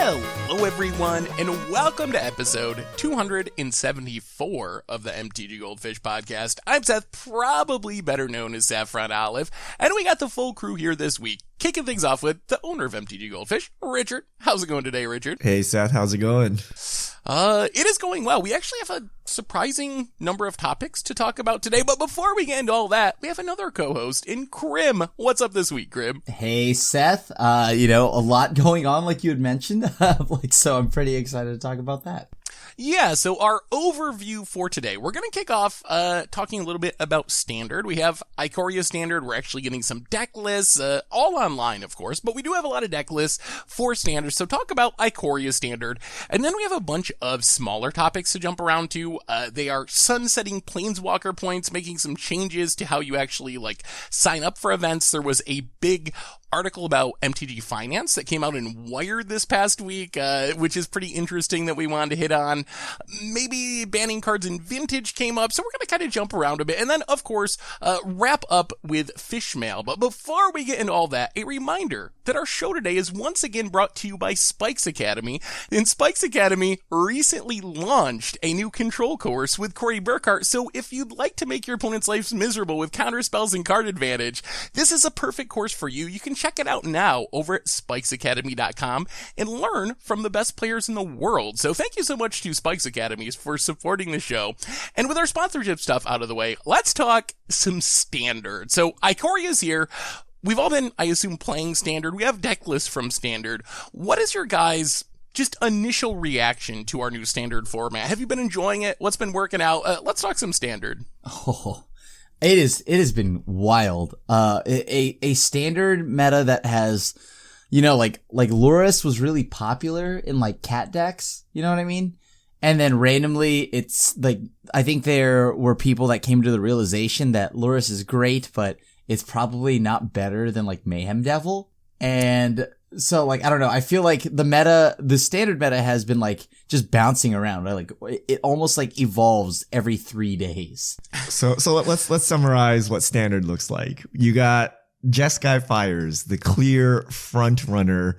Hello everyone, and welcome to episode 274 of the MTG Goldfish podcast. I'm Seth, probably better known as Saffron Olive, and we got the full crew here this week. Kicking things off with the owner of MTG Goldfish, Richard. How's it going today, Richard? Hey Seth, how's it going? It is going well. We actually have a surprising number of topics to talk about today, but before we get into all that, we have another co-host in Krim. What's up this week, Krim? Hey Seth, a lot going on like you had mentioned, so I'm pretty excited to talk about that. Yeah, so our overview for today, we're going to kick off talking a little bit about Standard. We have Ikoria Standard. We're actually getting some deck lists, all online, of course, but we do have a lot of deck lists for Standard, so talk about Ikoria Standard. And then we have a bunch of smaller topics to jump around to. They are sunsetting Planeswalker points, making some changes to how you actually, sign up for events. There was a big article about MTG Finance that came out in Wired this past week, which is pretty interesting that we wanted to hit on. Maybe banning cards in Vintage came up, so we're going to kind of jump around a bit. And then, of course, wrap up with Fishmail. But before we get into all that, a reminder that our show today is once again brought to you by Spikes Academy. And Spikes Academy recently launched a new control course with Corey Burkhart, so if you'd like to make your opponent's lives miserable with counter spells and card advantage, this is a perfect course for you. You can check it out now over at spikesacademy.com and learn from the best players in the world. So thank you so much to Spikes Academies for supporting the show. And with our sponsorship stuff out of the way, let's talk some Standard. So Ikoria's here. We've all been, I assume, playing Standard. We have deck lists from Standard. What is your guys' just initial reaction to our new Standard format? Have you been enjoying it? What's been working out? Let's talk some Standard. Oh, it has been wild. A Standard meta that has, like Lurrus was really popular in cat decks. You know what I mean? And then randomly, it's I think there were people that came to the realization that Lurrus is great, but it's probably not better than Mayhem Devil. And so I don't know. I feel like the Standard meta has been just bouncing around, right? It almost evolves every 3 days. So let's summarize what Standard looks like. You got Jeskai Fires, the clear front runner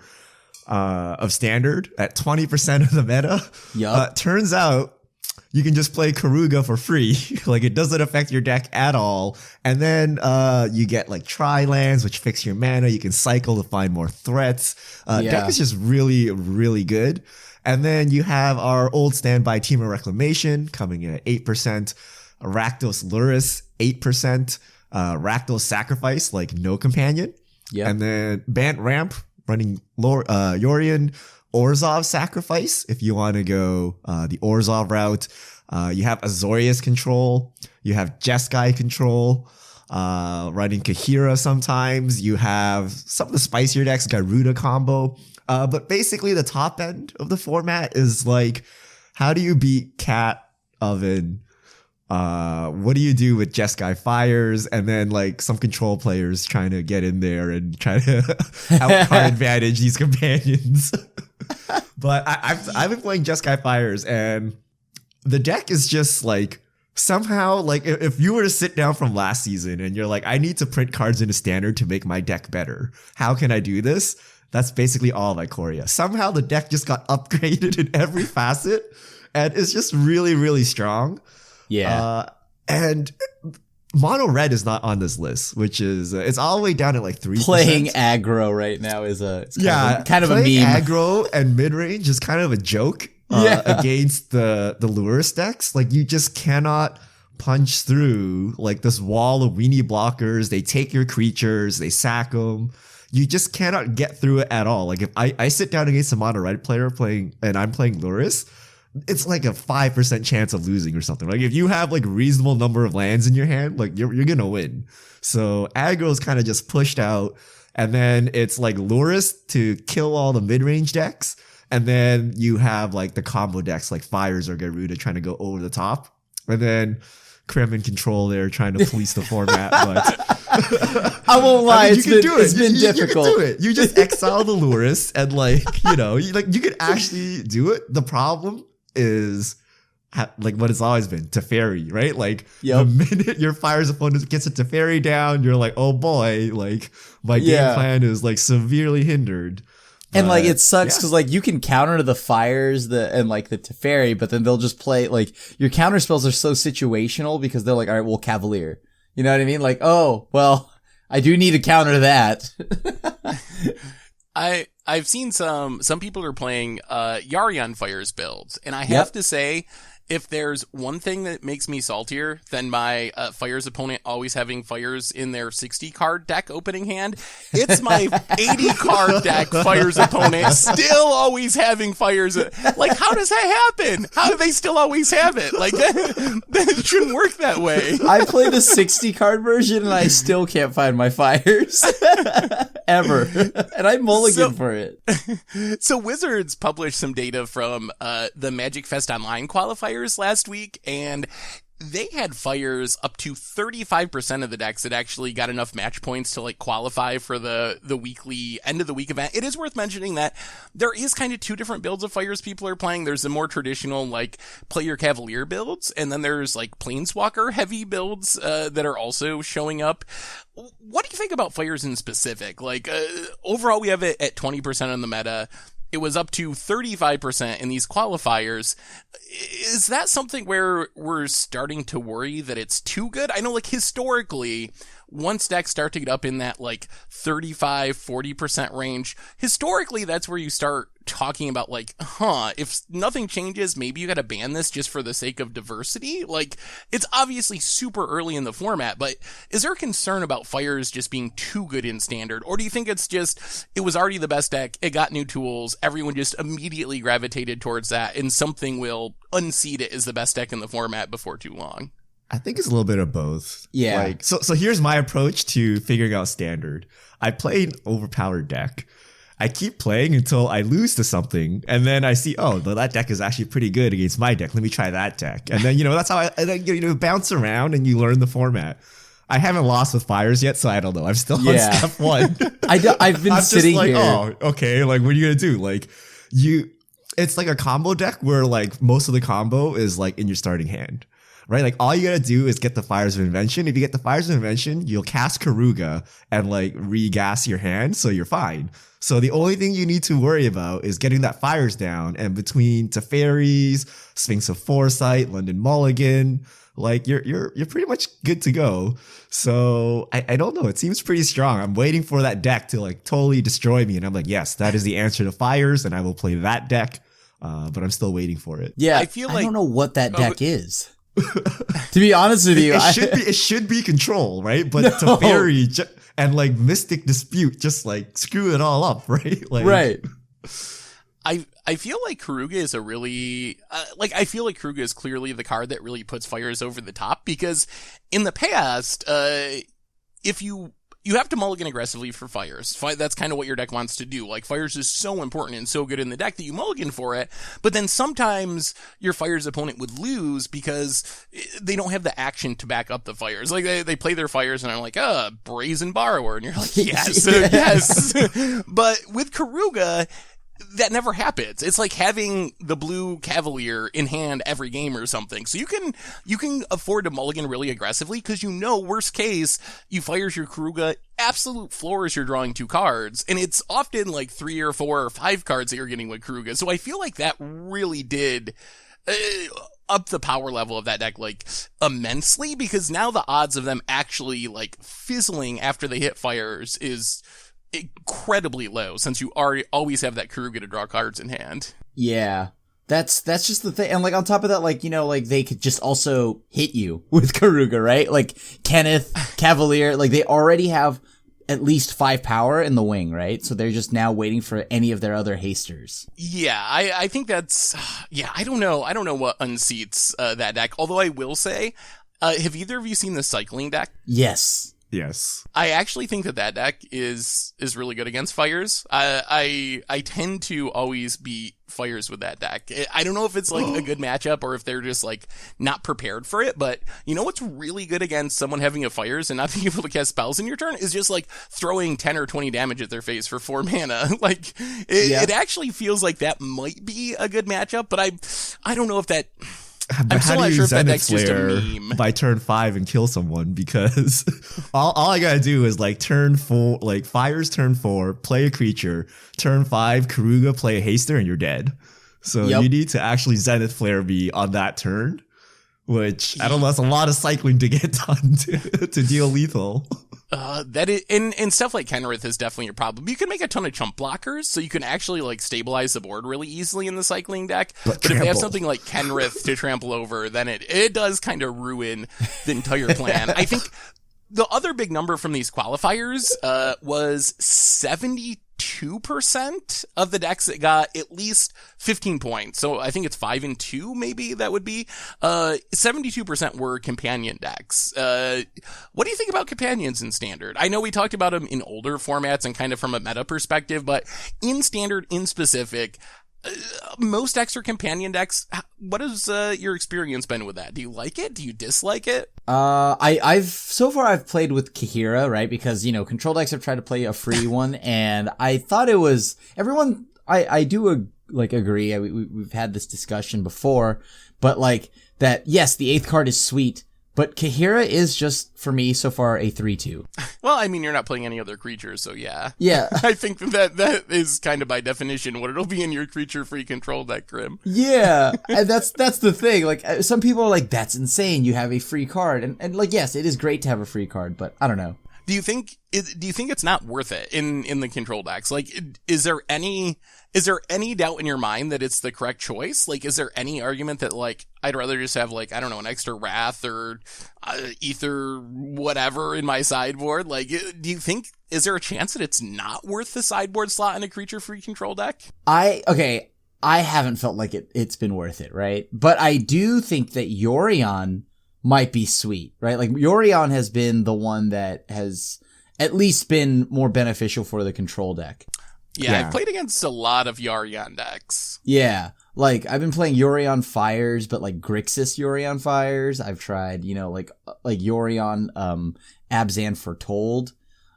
of Standard at 20% of the meta. Yep. Turns out you can just play Karuga for free. It doesn't affect your deck at all. And then you get Tri-Lands, which fix your mana. You can cycle to find more threats. Deck is just really, really good. And then you have our old standby Team of Reclamation coming in at 8%. Rakdos Lurrus, 8%. Rakdos Sacrifice, no companion. Yep. And then Bant Ramp running Yorion. Orzhov Sacrifice, if you want to go the Orzhov route. You have Azorius control. You have Jeskai control. Running Kahira sometimes. You have some of the spicier decks, Garuda combo. But basically the top end of the format is how do you beat Cat Oven? What do you do with Jeskai Fires? And then some control players trying to get in there and try to out card advantage these companions. But I've been playing Jeskai Fires, and the deck is just somehow if you were to sit down from last season and you're I need to print cards into Standard to make my deck better. How can I do this? That's basically all of Ikoria. Somehow the deck just got upgraded in every facet, and it's just really, really strong. Yeah. And Mono Red is not on this list, which is it's all the way down at 3%. Playing aggro right now is kind of a meme. Aggro and mid range is kind of a joke against the Lurrus decks. You just cannot punch through this wall of weenie blockers. They take your creatures, they sack them. You just cannot get through it at all. If I sit down against a Mono Red player and I'm playing Lurrus, it's a 5% chance of losing or something. If you have reasonable number of lands in your hand, you're gonna win. So aggro is kind of just pushed out, and then it's Lurrus to kill all the mid-range decks, and then you have the combo decks Fires or Garuda trying to go over the top, and then Krim and Control there trying to police the format. But I won't lie, you can do it. It's been difficult. You can do it. You just exile the Lurrus, and you can actually do it. The problem is what it's always been, Teferi, right? The minute your Fire's opponent gets a Teferi down, you're oh boy, my game plan is severely hindered. And like it sucks yeah. because like you can counter the fires and like the Teferi, but then they'll just play like your counter spells are so situational because they're like, all right, well, Cavalier. You know what I mean? Like, oh, well, I do need to counter that. I've seen some people are playing Yorion Fires builds, and I have to say, if there's one thing that makes me saltier than my Fires opponent always having Fires in their 60 card deck opening hand, it's my 80 card deck Fires opponent still always having Fires. Like, how does that happen? How do they still always have it? Like, that shouldn't work that way. I play the 60 card version and I still can't find my Fires. Ever. And I mulligan for it. So Wizards published some data from the Magic Fest Online qualifiers last week, and they had Fires up to 35% of the decks that actually got enough match points to like qualify for the weekly end of the week event. It is worth mentioning that there is kind of two different builds of Fires people are playing. There's the more traditional like play your Cavalier builds, and then there's like Planeswalker heavy builds that are also showing up. What do you think about Fires in specific? Like overall, we have it at 20% on the meta. It was up to 35% in these qualifiers. Is that something where we're starting to worry that it's too good? I know, like, historically, once decks start to get up in that, like, 35-40% range, historically, that's where you start talking about, like, if nothing changes, maybe you gotta ban this just for the sake of diversity? Like, it's obviously super early in the format, but is there a concern about Fires just being too good in Standard? Or do you think it's just, it was already the best deck, it got new tools, everyone just immediately gravitated towards that, and something will unseat it as the best deck in the format before too long? I think it's a little bit of both. Yeah. Like, so here's my approach to figuring out Standard. I play an overpowered deck. I keep playing until I lose to something, and then I see, oh, that deck is actually pretty good against my deck. Let me try that deck. And then, that's how I bounce around and you learn the format. I haven't lost with Fires yet, so I don't know. I'm still on step one. I've been sitting just like, here. oh, okay, like, what are you going to do? Like, it's like a combo deck where, like, most of the combo is, like, in your starting hand. Right? Like, all you gotta do is get the Fires of Invention. If you get the Fires of Invention, you'll cast Garuda and, like, re-gas your hand, so you're fine. So the only thing you need to worry about is getting that Fires down, and between Teferis, Sphinx of Foresight, London Mulligan, like, you're pretty much good to go. So I don't know. It seems pretty strong. I'm waiting for that deck to, like, totally destroy me, and I'm like, yes, that is the answer to Fires, and I will play that deck. But I'm still waiting for it. Yeah, I feel like, I don't know what that deck is. To be honest with you, it should be Control, right? But Teferi and like Mystic Dispute just like screw it all up, right? Like, right. I feel like Garuda is a really I feel like Garuda is clearly the card that really puts Fires over the top, because in the past, if you have to mulligan aggressively for Fires. That's kind of what your deck wants to do. Like, Fires is so important and so good in the deck that you mulligan for it, but then sometimes your Fires opponent would lose because they don't have the action to back up the Fires. Like, they play their Fires and I'm like, Brazen Borrower. And you're like, yes, yes. But with Garuda, that never happens. It's like having the blue Cavalier in hand every game or something. So you can afford to mulligan really aggressively because worst case, you Fires your Garuda, absolute floors you're drawing 2 cards, and it's often like 3 or 4 or 5 cards that you're getting with Garuda. So I feel like that really did up the power level of that deck like immensely, because now the odds of them actually like fizzling after they hit Fires is incredibly low, since you always have that Garuda to draw cards in hand. Yeah. That's just the thing. And like on top of that, like, like they could just also hit you with Garuda, right? Like Kenneth, Cavalier, like they already have at least 5 power in the wing, right? So they're just now waiting for any of their other hasters. Yeah, I think that's, I don't know what unseats that deck. Although I will say, have either of you seen the cycling deck? Yes. Yes. I actually think that deck is really good against Fires. I tend to always beat Fires with that deck. I don't know if it's like a good matchup or if they're just like not prepared for it, but you know what's really good against someone having a Fires and not being able to cast spells in your turn is just like throwing 10 or 20 damage at their face for 4 mana. Like it actually feels like that might be a good matchup, but I don't know if that But how still do not you sure if that Zenith deck's just a Flare meme. by turn 5 and kill someone? Because all I gotta do is like turn 4, like fires turn 4, play a creature, turn 5, Karuga, play a haster, and you're dead. So Yep. you need to actually Zenith Flare me on that turn, which I don't know, that's a lot of cycling to get done to deal lethal. That is, and stuff like Kenrith is definitely a problem. You can make a ton of chump blockers, so you can actually like stabilize the board really easily in the cycling deck. But if they have trample. something like Kenrith to trample over, then it does kind of ruin the entire plan. I think the other big number from these qualifiers was 72% of the decks that got at least 15 points. So I think it's 5 and 2, maybe that would be. 72% were companion decks. What do you think about companions in Standard? I know we talked about them in older formats and kind of from a meta perspective, but in Standard in specific, most decks are companion decks. What has your experience been with that? Do you like it? Do you dislike it? I've played with Kahira, right? Because, control decks have tried to play a free one, and I thought it was, everyone, I do agree. We've had this discussion before, but like that, yes, the 8th card is sweet, but Kahira is just, for me, so far, a 3-2. Well, I mean, you're not playing any other creatures, so yeah. Yeah. I think that is kind of by definition what it'll be in your creature-free control deck, Grim. Yeah, and that's the thing. Like, some people are like, that's insane, you have a free card. And like, yes, it is great to have a free card, but I don't know. Do you think it's not worth it in the control decks? Like, is there any doubt in your mind that it's the correct choice? Like, is there any argument that like I'd rather just have like, I don't know, an extra Wrath or Ether whatever in my sideboard? Like, is there a chance that it's not worth the sideboard slot in a creature free control deck? I haven't felt like it's been worth it, right? But I do think that Yorion might be sweet, right? Like, Yorion has been the one that has at least been more beneficial for the control deck. Yeah, I've played against a lot of Yorion decks. Yeah, like, I've been playing Yorion Fires, but like Grixis Yorion Fires. I've tried, like Yorion, Abzan Foretold.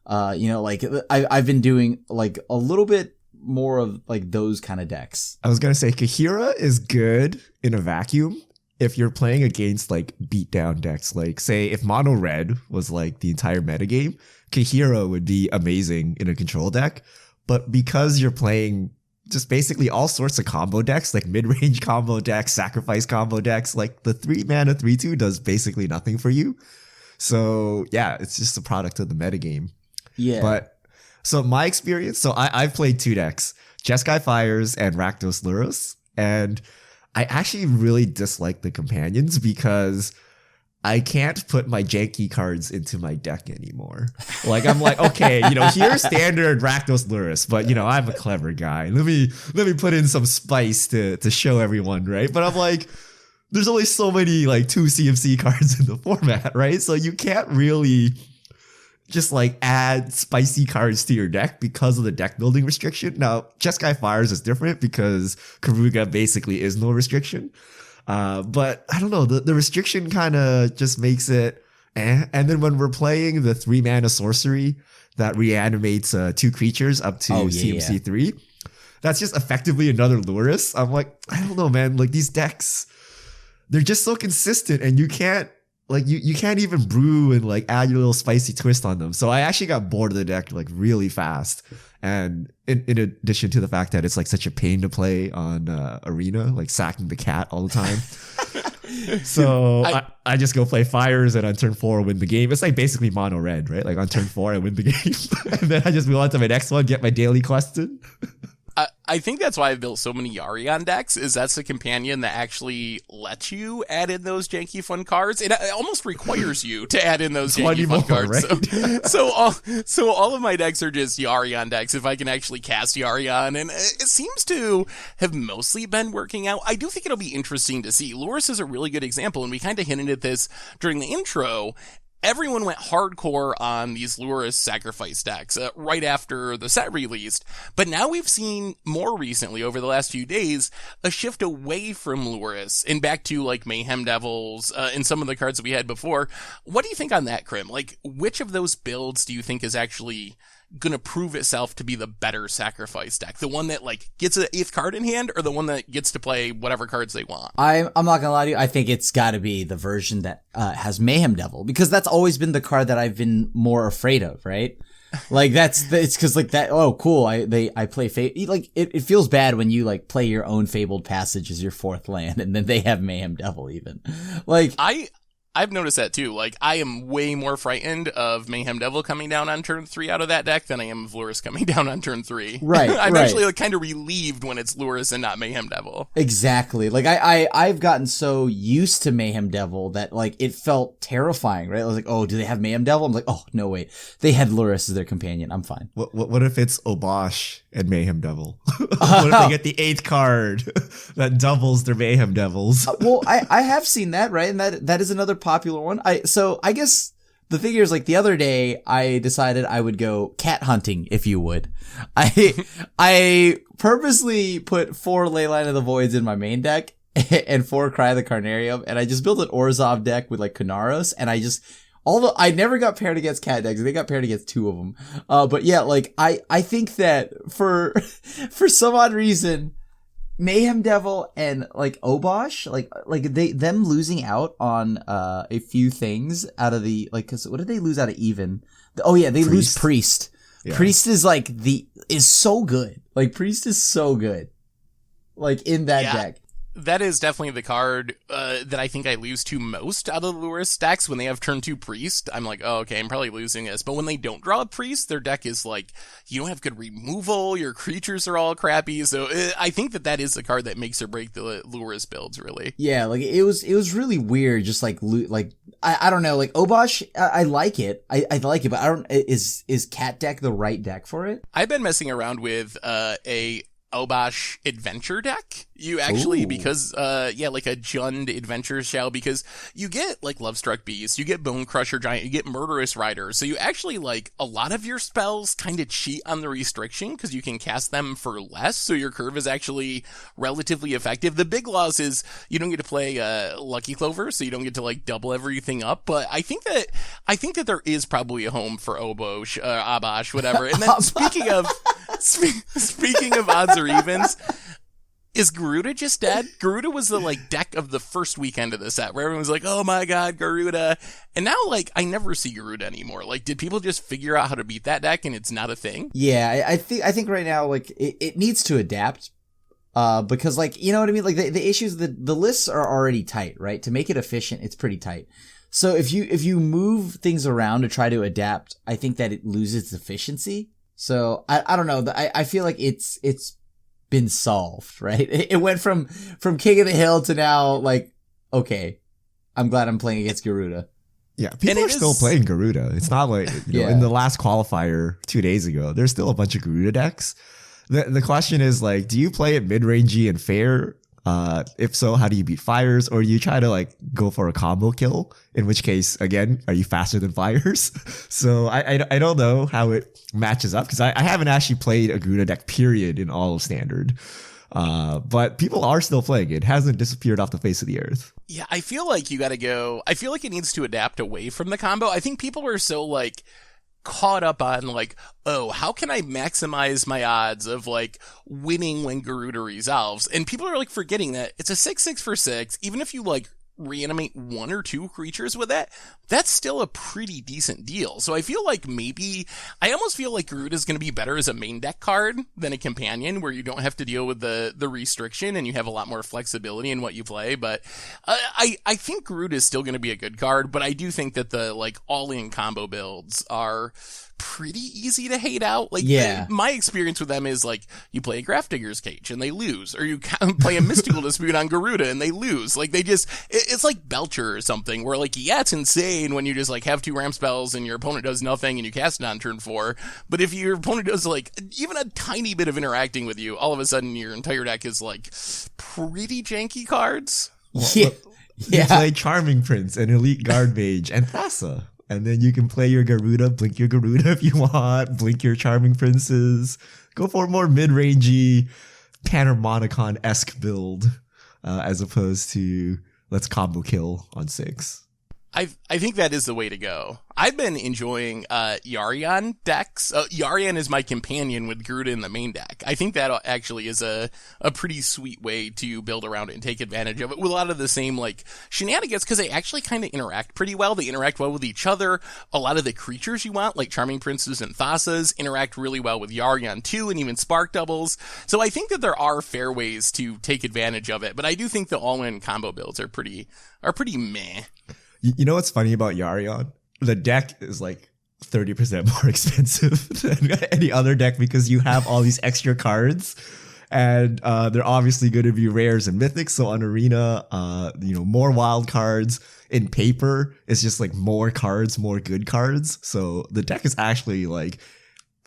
I've been doing like a little bit more of like those kind of decks. I was gonna say Kahira is good in a vacuum if you're playing against like beatdown decks. Like, say if mono red was like the entire metagame, Kahira would be amazing in a control deck. But because you're playing just basically all sorts of combo decks, like mid-range combo decks, sacrifice combo decks, like the 3-mana 3/2 does basically nothing for you. So yeah, it's just a product of the metagame. Yeah. But so my experience, I've played 2 decks, Jeskai Fires and Rakdos Luros, and I actually really dislike the companions because I can't put my janky cards into my deck anymore. Like, I'm like, okay, here's standard Rakdos Luros, but I'm a clever guy. Let me put in some spice to show everyone, right? But I'm like, there's only so many like 2 CMC cards in the format, right? So you can't really just like add spicy cards to your deck because of the deck building restriction. Now, Jeskai Fires is different because Karuga basically is no restriction. But I don't know, the restriction kind of just makes it And then when we're playing the 3-mana sorcery that reanimates 2 creatures up to CMC 3, that's just effectively another Luris. I'm like, I don't know, man. Like, these decks, they're just so consistent, and you can't you can't even brew and like add your little spicy twist on them. So I actually got bored of the deck like really fast. And in addition to the fact that it's like such a pain to play on Arena, like sacking the cat all the time. So I just go play Fires, and on turn 4 win the game. It's like basically mono red, right? Like on turn 4 I win the game. And then I just move on to my next one, get my daily quested. I think that's why I've built so many Yorion decks, is that's the companion that actually lets you add in those janky fun cards. It almost requires you to add in those janky fun cards. Right? So all of my decks are just Yorion decks if I can actually cast Yorion, and it seems to have mostly been working out. I do think it'll be interesting to see. Luris is a really good example, and we kind of hinted at this during the intro. Everyone went hardcore on these Luris sacrifice decks right after the set released, but now we've seen more recently, over the last few days, a shift away from Luris and back to like Mayhem Devils and some of the cards that we had before. What do you think on that, Krim? Like, which of those builds do you think is actually gonna prove itself to be the better sacrifice deck? The one that like gets an 8th card in hand, or the one that gets to play whatever cards they want? I'm not gonna lie to you. I think it's got to be the version that has Mayhem Devil, because that's always been the card that I've been more afraid of, right? Like it's because like that. Oh, cool. I play like it feels bad when you like play your own Fabled Passage as your 4th land, and then they have Mayhem Devil even. Like I've noticed that too. Like, I am way more frightened of Mayhem Devil coming down on turn 3 out of that deck than I am of Lurrus coming down on turn 3. Right. I'm actually like kind of relieved when it's Lurrus and not Mayhem Devil. Exactly. Like I've gotten so used to Mayhem Devil that like it felt terrifying, right? I was like, oh, do they have Mayhem Devil? I'm like, oh no, wait, they had Lurrus as their companion. I'm fine. What if it's Obosh and Mayhem Devil? What if they get the 8th card that doubles their Mayhem Devils? Well, I have seen that, right? And that is another popular one. So I guess the figure is like the other day I decided I would go cat hunting, if you would. I purposely put 4 Leyline of the Voids in my main deck and 4 Cry of the Carnarium, and I just built an Orzhov deck with like Kunaros, and although I never got paired against cat decks, they got paired against 2 of them. But yeah, like I think that for some odd reason, Mayhem Devil and like Obosh, like them losing out on a few things out of the like, cause what did they lose out of even? Oh yeah, they lose Priest. Yeah. Priest is like is so good. Like Priest is so good. Like in that deck. That is definitely the card that I think I lose to most out of the Lurrus stacks. When they have turn 2 Priest, I'm like, oh, okay, I'm probably losing this. But when they don't draw a Priest, their deck is like, you don't have good removal, your creatures are all crappy. So I think that is the card that makes or break the Lurrus builds, really. Yeah, like it was really weird. Just like I don't know, like Obosh, I like it. I like it, but I don't. Is cat deck the right deck for it? I've been messing around with a Obosh adventure deck. You actually, because, like a Jund adventure shell, because you get, like, Lovestruck Beast, you get Bone Crusher Giant, you get Murderous Rider, so you actually, like, a lot of your spells kind of cheat on the restriction, because you can cast them for less, so your curve is actually relatively effective. The big loss is you don't get to play, Lucky Clover, so you don't get to, like, double everything up, but I think that there is probably a home for Obosh, Obosh, whatever. And then speaking of odds or evens, is Garuda just dead? Garuda was the like deck of the first weekend of the set where everyone was like, oh my god, Garuda. And now like I never see Garuda anymore. Like, did people just figure out how to beat that deck and it's not a thing? Yeah, I think right now like it needs to adapt. Because like, you know what I mean? Like the issues, the lists are already tight, right? To make it efficient, it's pretty tight. So if you move things around to try to adapt, I think that it loses efficiency. So I don't know. I feel like it's been solved, right? It went from King of the Hill to now like, okay, I'm glad I'm playing against Garuda. Yeah, people are still playing Garuda. It's not like, you know, in the last qualifier 2 days ago, there's still a bunch of Garuda decks. The question is like, do you play it mid-rangey and fair? If so, how do you beat fires? Or you try to like go for a combo kill? In which case, again, are you faster than fires? So I don't know how it matches up because I haven't actually played a Garuda deck period in all of Standard. But people are still playing it. It hasn't disappeared off the face of the earth. Yeah, I feel like I feel like it needs to adapt away from the combo. I think people are so like caught up on like, oh, how can I maximize my odds of like winning when Garuda resolves? And people are like forgetting that it's a 6/6 for 6. Even if you like reanimate 1 or 2 creatures with that, that's still a pretty decent deal. So I feel like I almost feel like Garuda is going to be better as a main deck card than a companion, where you don't have to deal with the restriction and you have a lot more flexibility in what you play. But I think Garuda is still going to be a good card, but I do think that the like all-in combo builds are pretty easy to hate out. Like, my experience with them is like, you play a Grafdigger's Cage and they lose, or you play a Mystical Dispute on Garuda and they lose. Like, it's like Belcher or something, where like, yeah, it's insane when you just like have 2 ramp spells and your opponent does nothing and you cast it on turn 4. But if your opponent does like even a tiny bit of interacting with you, all of a sudden your entire deck is like pretty janky cards. You play Charming Prince and Elite Guard Mage and Thassa. And then you can play your Garuda, blink your Garuda if you want, blink your Charming Princes. Go for a more mid-rangey, Panharmonicon-esque build, as opposed to let's combo kill on 6. I think that is the way to go. I've been enjoying Yorion decks. Yorion is my companion with Garuda in the main deck. I think that actually is a pretty sweet way to build around it and take advantage of it with a lot of the same like shenanigans, because they actually kind of interact pretty well. They interact well with each other. A lot of the creatures you want, like Charming Princes and Thasas, interact really well with Yorion too, and even Spark Doubles. So I think that there are fair ways to take advantage of it, but I do think the all-in combo builds are pretty meh. You know what's funny about Yorion? The deck is like 30% more expensive than any other deck because you have all these extra cards, and they're obviously going to be rares and mythics. So on Arena, more wild cards. In paper, it's just like more cards, more good cards. So the deck is actually like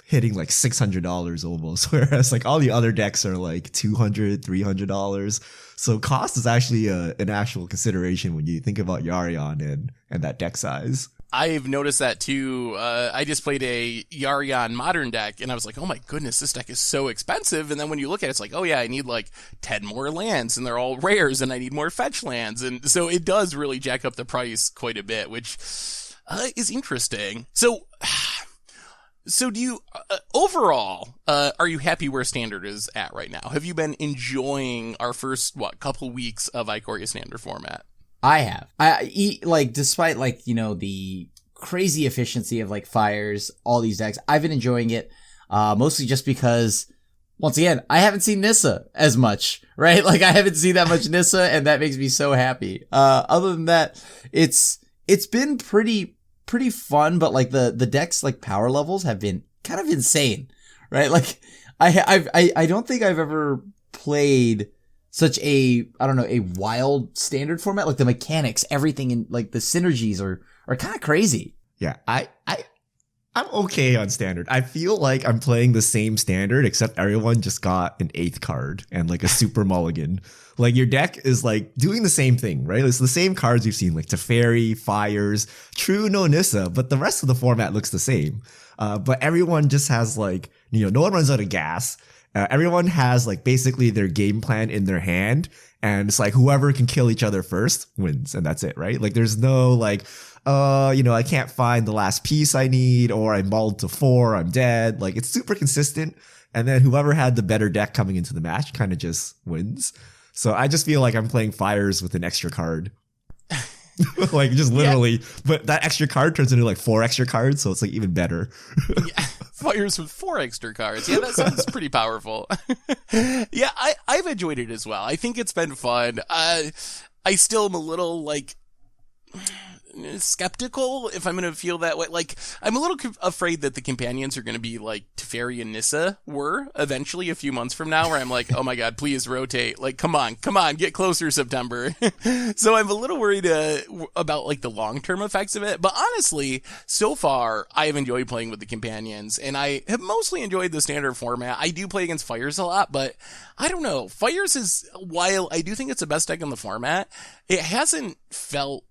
hitting like $600 almost, whereas like all the other decks are like $200, $300. So cost is actually an actual consideration when you think about Yorion and that deck size. I've noticed that too. I just played a Yorion modern deck, and I was like, oh my goodness, this deck is so expensive. And then when you look at it, it's like, oh yeah, I need like 10 more lands, and they're all rares, and I need more fetch lands. And so it does really jack up the price quite a bit, which is interesting. So do you, overall, are you happy where Standard is at right now? Have you been enjoying our first, couple weeks of Ikoria Standard format? I have. Despite the crazy efficiency of like fires, all these decks, I've been enjoying it, mostly just because, once again, I haven't seen Nissa as much, right? Like I haven't seen that much Nissa, and that makes me so happy. Other than that, it's been pretty fun, but like the deck's like power levels have been kind of insane, right? Like I don't think I've ever played such a wild Standard format. Like the mechanics, everything, and like the synergies are kind of crazy. Yeah, I'm okay on Standard. I feel like I'm playing the same Standard, except everyone just got an 8th card and like a super mulligan. Like your deck is like doing the same thing, right? It's the same cards you've seen, like Teferi, Fires, True, no Nissa, but the rest of the format looks the same. But everyone just has like, no one runs out of gas. Everyone has like basically their game plan in their hand, and it's like whoever can kill each other first wins, and that's it, right? Like there's no like, I can't find the last piece I need, or I mulled to 4, I'm dead. Like it's super consistent, and then whoever had the better deck coming into the match kind of just wins. So I just feel like I'm playing Fires with an extra card. Like just literally, yeah. But that extra card turns into like 4 extra cards, so it's like even better. Yeah, Fires with 4 extra cards. Yeah, that sounds pretty powerful. Yeah, I've enjoyed it as well. I think it's been fun. I still am a little like skeptical if I'm going to feel that way. Like I'm a little afraid that the companions are going to be like Teferi and Nissa were eventually a few months from now, where I'm like, oh my god, please rotate. Like come on, get closer, September. So I'm a little worried about like the long-term effects of it. But honestly, so far I have enjoyed playing with the companions, and I have mostly enjoyed the Standard format. I do play against Fires a lot, but I don't know. Fires is, while I do think it's the best deck in the format, it hasn't felt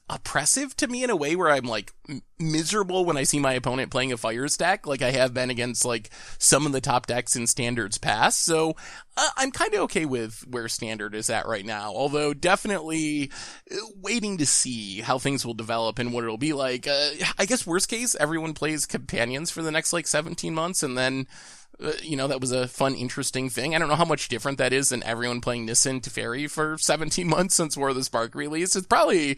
oppressive to me in a way where I'm like miserable when I see my opponent playing a Fires deck, like I have been against like some of the top decks in Standards past. So I'm kind of okay with where Standard is at right now, although definitely waiting to see how things will develop and what it'll be like. I guess worst case, everyone plays companions for the next like 17 months, and then that was a fun, interesting thing. I don't know how much different that is than everyone playing Nissa and Teferi for 17 months since War of the Spark release. It's probably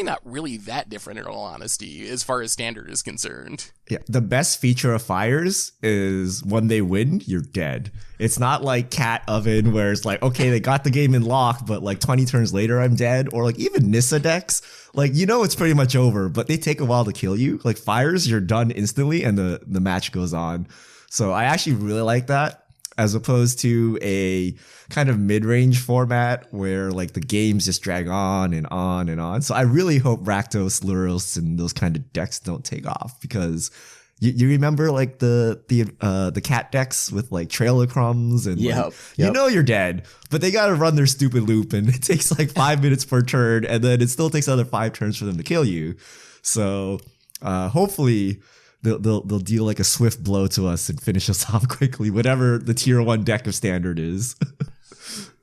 not really that different in all honesty, as far as Standard is concerned. Yeah, the best feature of Fires is when they win, you're dead. It's not like Cat Oven where it's like, okay, they got the game in lock, but like 20 turns later, I'm dead. Or like even Nissa decks, like, it's pretty much over, but they take a while to kill you. Like Fires, you're done instantly and the match goes on. So I actually really like that, as opposed to a kind of mid-range format where like the games just drag on and on and on. So I really hope Rakdos, Luros, and those kind of decks don't take off, because you remember like the cat decks with like Trail of Crumbs and yep. You're dead, but they got to run their stupid loop, and it takes like 5 minutes per turn, and then it still takes another 5 turns for them to kill you. So hopefully They'll deal like a swift blow to us and finish us off quickly, whatever the tier 1 deck of Standard is.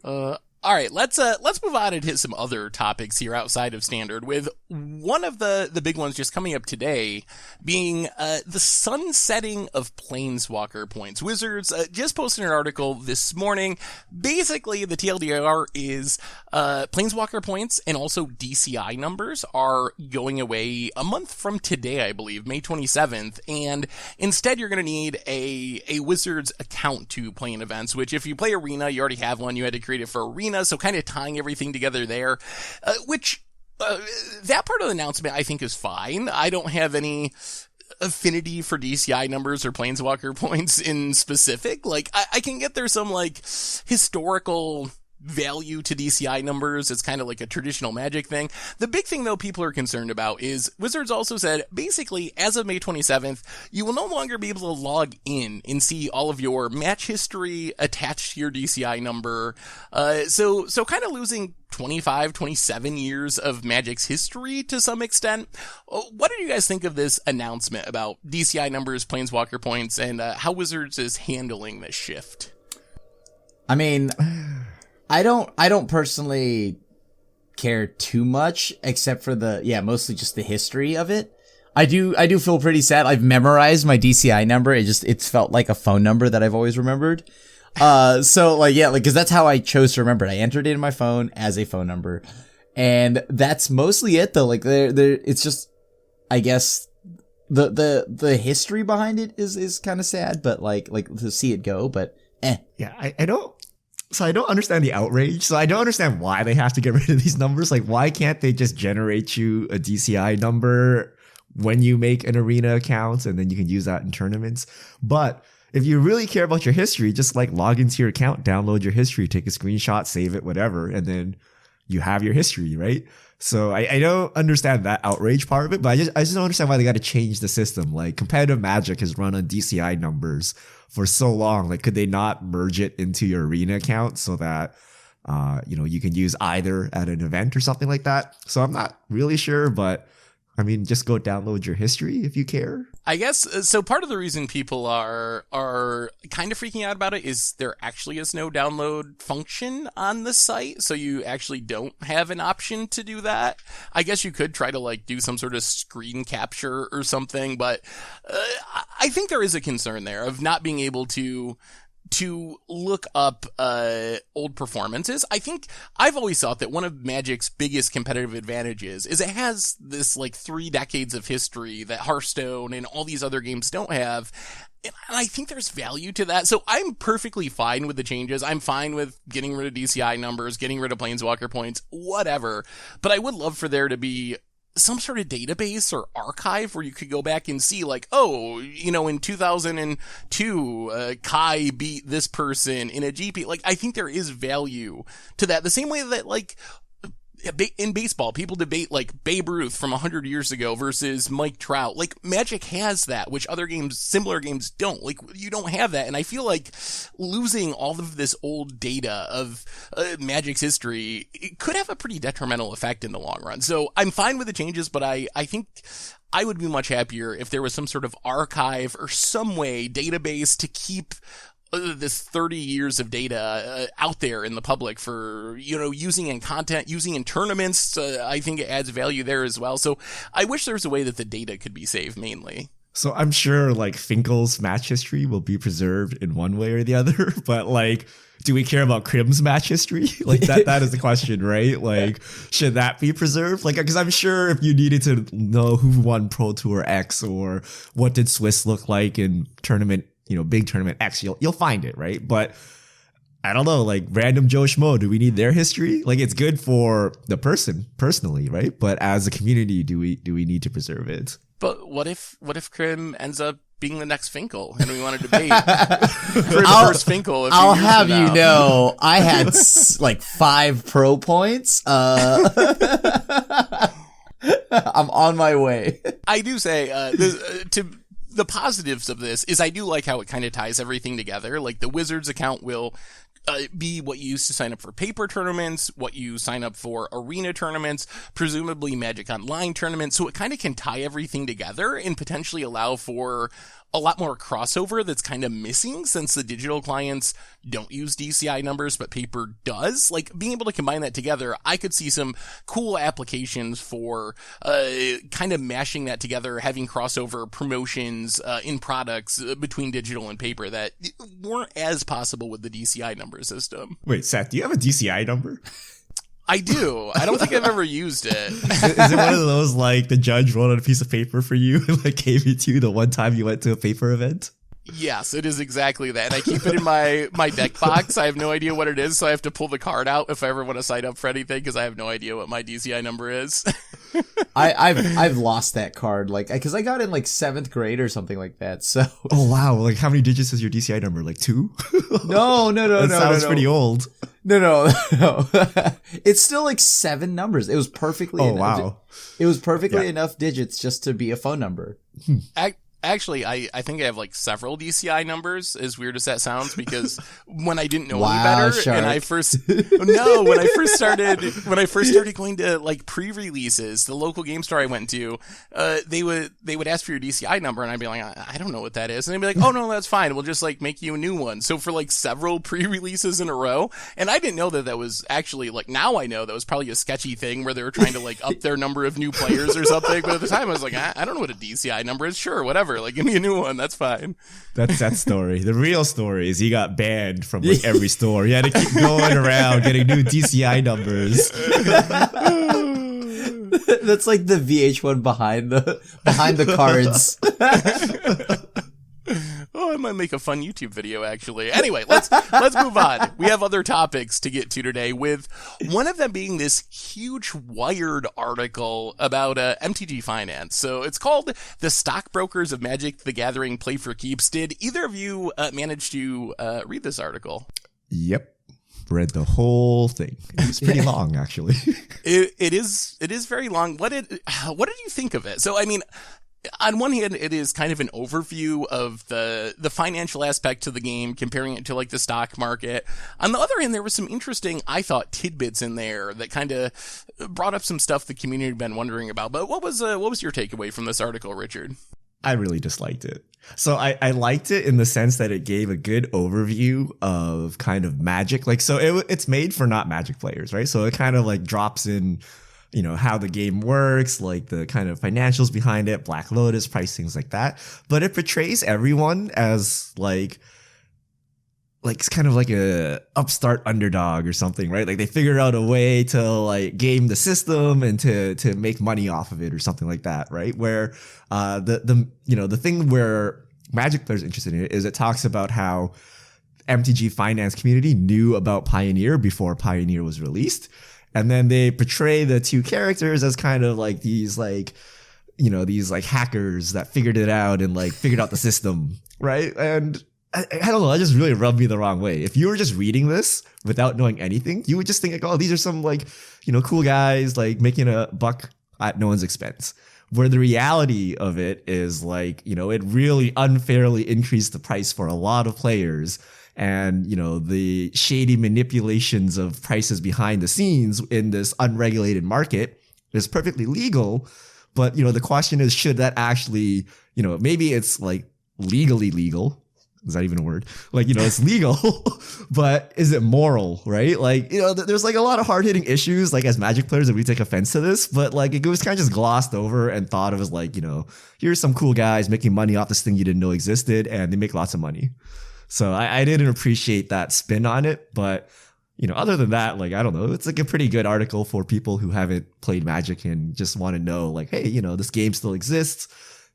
All right, let's move on and hit some other topics here outside of Standard with one of the big ones just coming up today being the sunsetting of Planeswalker points. Wizards just posted an article this morning. Basically, the TLDR is Planeswalker points and also DCI numbers are going away a month from today, I believe, May 27th, and instead you're going to need a Wizards account to play in events, which if you play Arena, you already have one, you had to create it for Arena, so kind of tying everything together there, that part of the announcement I think is fine. I don't have any affinity for DCI numbers or Planeswalker points in specific. Like, I can get there some, like, historical value to DCI numbers. It's kind of like a traditional Magic thing. The big thing, though, people are concerned about is Wizards also said, basically, as of May 27th, you will no longer be able to log in and see all of your match history attached to your DCI number. So kind of losing 25, 27 years of Magic's history to some extent. What did you guys think of this announcement about DCI numbers, Planeswalker points, and how Wizards is handling this shift? I mean, I don't personally care too much, except for mostly just the history of it. I do feel pretty sad. I've memorized my DCI number. It's felt like a phone number that I've always remembered. Cause that's how I chose to remember it. I entered it in my phone as a phone number, and that's mostly it though. Like it's just, I guess the history behind it is kind of sad, but like to see it go, but Yeah, I don't. So I don't understand the outrage. So I don't understand why they have to get rid of these numbers. Like, why can't they just generate you a DCI number when you make an Arena account and then you can use that in tournaments? But if you really care about your history, just like log into your account, download your history, take a screenshot, save it, whatever, and then you have your history, right? So I don't understand that outrage part of it, but I just don't understand why they got to change the system. Like, competitive Magic has run on DCI numbers for so long. Like, could they not merge it into your Arena account so that you can use either at an event or something like that? So I'm not really sure, but I mean, just go download your history if you care. I guess, so part of the reason people are kind of freaking out about it is there actually is no download function on the site, so you actually don't have an option to do that. I guess you could try to, like, do some sort of screen capture or something, but I think there is a concern there of not being able to look up old performances. I think I've always thought that one of Magic's biggest competitive advantages is it has this, like, 3 decades of history that Hearthstone and all these other games don't have. And I think there's value to that. So I'm perfectly fine with the changes. I'm fine with getting rid of DCI numbers, getting rid of Planeswalker points, whatever. But I would love for there to be some sort of database or archive where you could go back and see, like, in 2002, Kai beat this person in a GP. Like, I think there is value to that. The same way that, like, in baseball, people debate, like, Babe Ruth from 100 years ago versus Mike Trout. Like, Magic has that, which other games, similar games, don't. Like, you don't have that. And I feel like losing all of this old data of Magic's history, it could have a pretty detrimental effect in the long run. So I'm fine with the changes, but I think I would be much happier if there was some sort of archive or some way, database to keep this 30 years of data out there in the public for, using in content, using in tournaments. I think it adds value there as well. So I wish there was a way that the data could be saved mainly. So I'm sure, like, Finkel's match history will be preserved in one way or the other, but, like, do we care about Krim's match history? Like, that is the question, right? Like, should that be preserved? Like, because I'm sure if you needed to know who won Pro Tour X or what did Swiss look like in tournament, big tournament X, you'll find it, right? But I don't know, like, random Joe Schmo, do we need their history? Like, it's good for the person personally, right? But as a community, do we need to preserve it? But what if Krim ends up being the next Finkel and we want to debate Krim versus Finkel? I'll have you know, I had like 5 pro points. I'm on my way. I do say the positives of this is I do like how it kind of ties everything together. Like, the Wizards account will be what you used to sign up for paper tournaments, what you sign up for Arena tournaments, presumably Magic Online tournaments. So it kind of can tie everything together and potentially allow for a lot more crossover that's kind of missing since the digital clients don't use DCI numbers, but paper does. Like, being able to combine that together, I could see some cool applications for kind of mashing that together, having crossover promotions in products between digital and paper that weren't as possible with the DCI number system. Wait, Seth, do you have a DCI number? I do. I don't think I've ever used it. Is it one of those, like, the judge wrote on a piece of paper for you and, like, gave it to you the one time you went to a paper event? Yes, it is exactly that. And I keep it in my deck box. I have no idea what it is, so I have to pull the card out if I ever want to sign up for anything, because I have no idea what my DCI number is. I've lost that card, like, because I got in like 7th grade or something like that. So Oh wow! Like, how many digits is your DCI number? Like 2? no, That sounds pretty old. No. It's still like 7 numbers. It was perfectly. Oh wow! It was perfectly enough digits just to be a phone number. Actually, I think I have like several DCI numbers, as weird as that sounds, because when I didn't know any Wow, better, Shark. and when I first started going to like pre-releases, the local game store I went to, they would ask for your DCI number, and I'd be like, I don't know what that is, and they'd be like, oh no, that's fine, we'll just like make you a new one. So for like several pre-releases in a row, and I didn't know that was actually, like, now I know that was probably a sketchy thing where they were trying to like up their number of new players or something, but at the time I was like, I don't know what a DCI number is. Sure, whatever. Like, give me a new one. That's fine. That's that story. The real story is he got banned from like every store. He had to keep going around getting new DCI numbers. That's like the VH1 behind the cards. Oh, I might make a fun YouTube video, actually. Anyway, let's move on. We have other topics to get to today, with one of them being this huge Wired article about MTG Finance. So it's called "The Stockbrokers of Magic: The Gathering Play for Keeps." Did either of you manage to read this article? Yep. Read the whole thing. It's pretty long, actually. It is very long. What did you think of it? So, I mean, on one hand, it is kind of an overview of the financial aspect to the game, comparing it to like the stock market. On the other hand, there was some interesting, I thought, tidbits in there that kind of brought up some stuff the community had been wondering about. But what was your takeaway from this article, Richard? I really disliked it. So I liked it in the sense that it gave a good overview of kind of Magic. Like, so it's made for not Magic players, right? So it kind of like drops in, you know, how the game works, like the kind of financials behind it, Black Lotus, price, things like that. But it portrays everyone as like it's kind of like a upstart underdog or something, right? Like they figured out a way to like game the system and to make money off of it or something like that, right? Where the thing where Magic players are interested in it is it talks about how MTG finance community knew about Pioneer before Pioneer was released. And then they portray the two characters as kind of like these like, you know, these like hackers that figured it out and like figured out the system, right? And I don't know, that just really rubbed me the wrong way. If you were just reading this without knowing anything, you would just think like, oh, these are some like, you know, cool guys like making a buck at no one's expense. Where the reality of it is like, you know, it really unfairly increased the price for a lot of players. And, you know, the shady manipulations of prices behind the scenes in this unregulated market is perfectly legal. But, you know, the question is, should that actually, you know, maybe it's like legally legal. Is that even a word? Like, you know, it's legal, but is it moral, right? Like, you know, there's like a lot of hard hitting issues, like as Magic players, that we take offense to this, but like it was kind of just glossed over and thought of as like, you know, here's some cool guys making money off this thing you didn't know existed, and they make lots of money. So I didn't appreciate that spin on it, but you know, other than that, like, I don't know, it's like a pretty good article for people who haven't played Magic and just want to know like, hey, you know, this game still exists.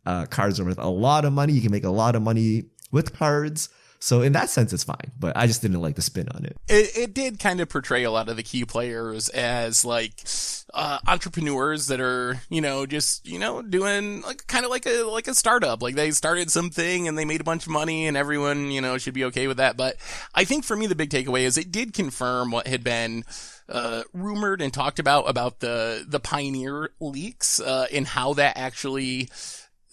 Cards are worth a lot of money. You can make a lot of money with cards. So in that sense, it's fine, but I just didn't like the spin on it. It did kind of portray a lot of the key players as like entrepreneurs that are, you know, just, you know, doing like kind of like a startup. Like they started something and they made a bunch of money and everyone, you know, should be okay with that. But I think for me, the big takeaway is it did confirm what had been rumored and talked about the Pioneer leaks and how that actually...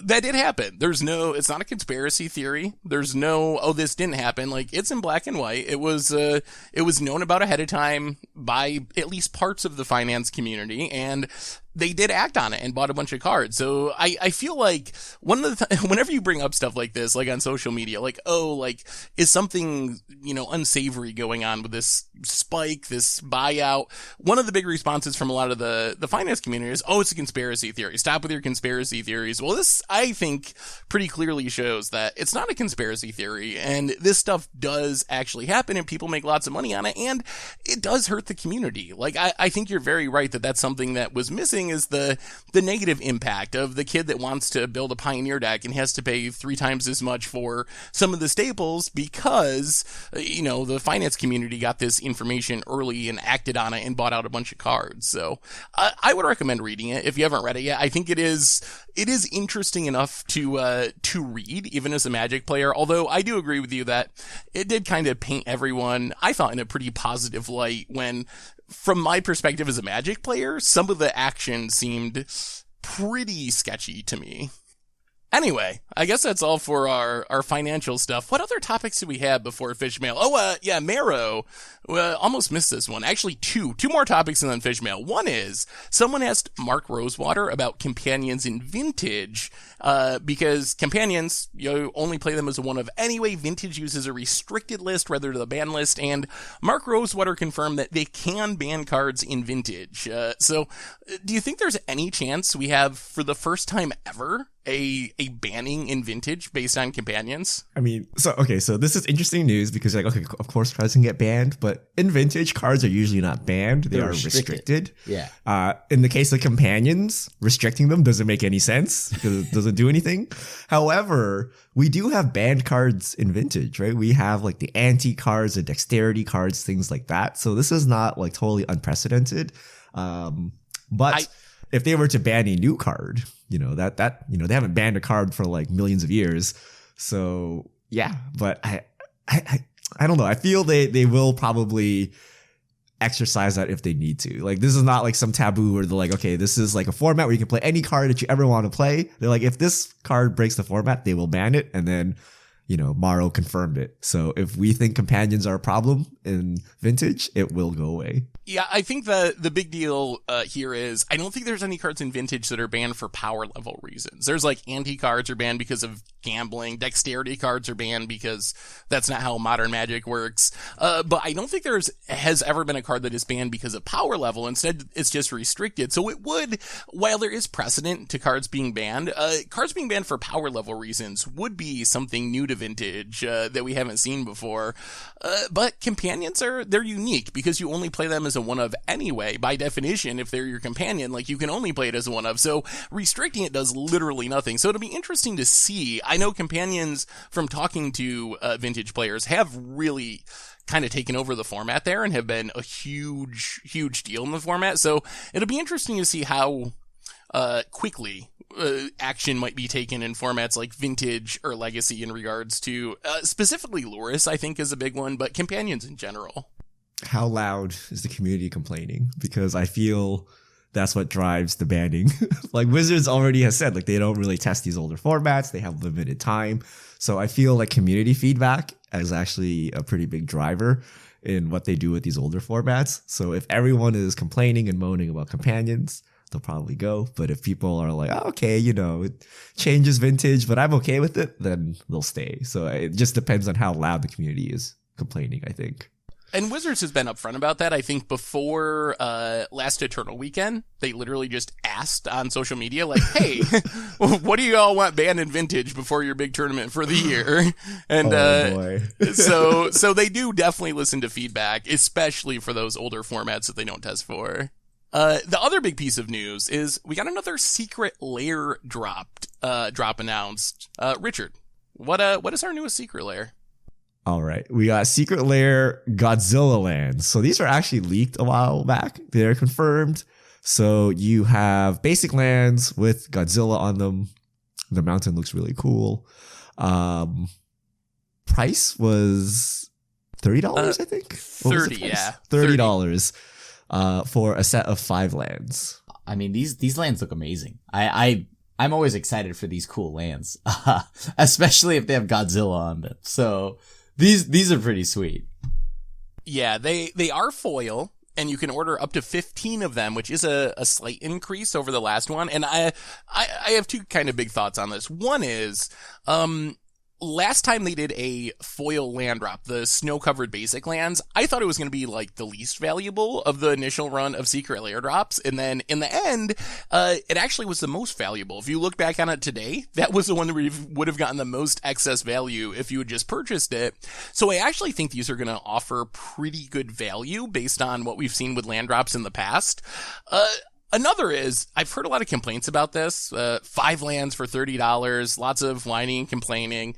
That did happen. It's not a conspiracy theory. There's no, oh, this didn't happen. Like, it's in black and white. It was known about ahead of time by at least parts of the finance community. And they did act on it and bought a bunch of cards. So I feel like whenever you bring up stuff like this, like on social media, like, oh, like, is something, unsavory going on with this spike, this buyout? One of the big responses from a lot of the finance community is, oh, it's a conspiracy theory. Stop with your conspiracy theories. Well, this, I think, pretty clearly shows that it's not a conspiracy theory, and this stuff does actually happen, and people make lots of money on it, and it does hurt the community. Like, I think you're very right that that's something that was missing, is the negative impact of the kid that wants to build a Pioneer deck and has to pay 3 times as much for some of the staples because, the finance community got this information early and acted on it and bought out a bunch of cards. So I would recommend reading it if you haven't read it yet. I think it is interesting enough to read, even as a Magic player, although I do agree with you that it did kind of paint everyone, I thought, in a pretty positive light when, from my perspective as a Magic player, some of the action seemed pretty sketchy to me. Anyway, I guess that's all for our financial stuff. What other topics do we have before Fish Mail? Oh, yeah, Marrow. Almost missed this one. Actually, two more topics and then Fish Mail. One is, someone asked Mark Rosewater about companions in Vintage, because companions, you only play them as a one of anyway. Vintage uses a restricted list rather than the ban list, and Mark Rosewater confirmed that they can ban cards in Vintage. So, do you think there's any chance we have, for the first time ever, a banning in Vintage based on companions? I mean, so this is interesting news because, like, okay, of course cards can get banned, but in Vintage, cards are usually not banned. They're restricted. Yeah. In the case of companions, restricting them doesn't make any sense because it doesn't do anything. However, we do have banned cards in Vintage, right? We have like the anti cards, the dexterity cards, things like that. So this is not like totally unprecedented. But if they were to ban a new card, they haven't banned a card for like millions of years. So yeah, but I don't know. I feel they will probably exercise that if they need to. Like, this is not like some taboo where they're like, okay, this is like a format where you can play any card that you ever want to play. They're like, if this card breaks the format, they will ban it. And then, Morrow confirmed it. So if we think companions are a problem in Vintage, it will go away. Yeah, I think the big deal here is, I don't think there's any cards in Vintage that are banned for power level reasons. There's like anti-cards are banned because of gambling. Dexterity cards are banned because that's not how modern Magic works. But I don't think has ever been a card that is banned because of power level. Instead, it's just restricted. So it would, while there is precedent to cards being banned for power level reasons would be something new to Vintage that we haven't seen before. But companions they're unique because you only play them as a one of anyway. By definition, if they're your companion, like, you can only play it as a one of. So restricting it does literally nothing. So it'll be interesting to see. I know companions, from talking to Vintage players, have really kind of taken over the format there and have been a huge deal in the format. So it'll be interesting to see how quickly action might be taken in formats like Vintage or Legacy in regards to specifically Lurrus, I think, is a big one, but companions in general. How loud is the community complaining? Because I feel that's what drives the banning. Like, Wizards already has said, like, they don't really test these older formats. They have limited time. So I feel like community feedback is actually a pretty big driver in what they do with these older formats. So if everyone is complaining and moaning about companions, they'll probably go. But if people are like, oh, okay, it changes Vintage, but I'm okay with it, then they'll stay. So it just depends on how loud the community is complaining, I think. And Wizards has been upfront about that. I think before last Eternal Weekend, they literally just asked on social media, like, hey, what do you all want banned in Vintage before your big tournament for the year? And boy. so they do definitely listen to feedback, especially for those older formats that they don't test for. The other big piece of news is we got another secret lair drop announced. Richard, what is our newest secret lair? All right, we got Secret Lair Godzilla lands. So these are actually leaked a while back. They're confirmed. So you have basic lands with Godzilla on them. The mountain looks really cool. Price was $30, I think. $30, yeah. $30 for a set of 5 lands. I mean, these lands look amazing. I'm always excited for these cool lands, especially if they have Godzilla on them. So these are pretty sweet. Yeah, they are foil. and you can order up to 15 of them, which is a slight increase over the last one. And I have two kind of big thoughts on this. One is, last time they did a foil land drop, the snow-covered basic lands, I thought it was going to be like the least valuable of the initial run of secret lair drops. And then in the end, it actually was the most valuable. If you look back on it today, that was the one that we would have gotten the most excess value if you had just purchased it. So I actually think these are going to offer pretty good value based on what we've seen with land drops in the past. Another is, I've heard a lot of complaints about this, 5 lands for $30, lots of whining and complaining.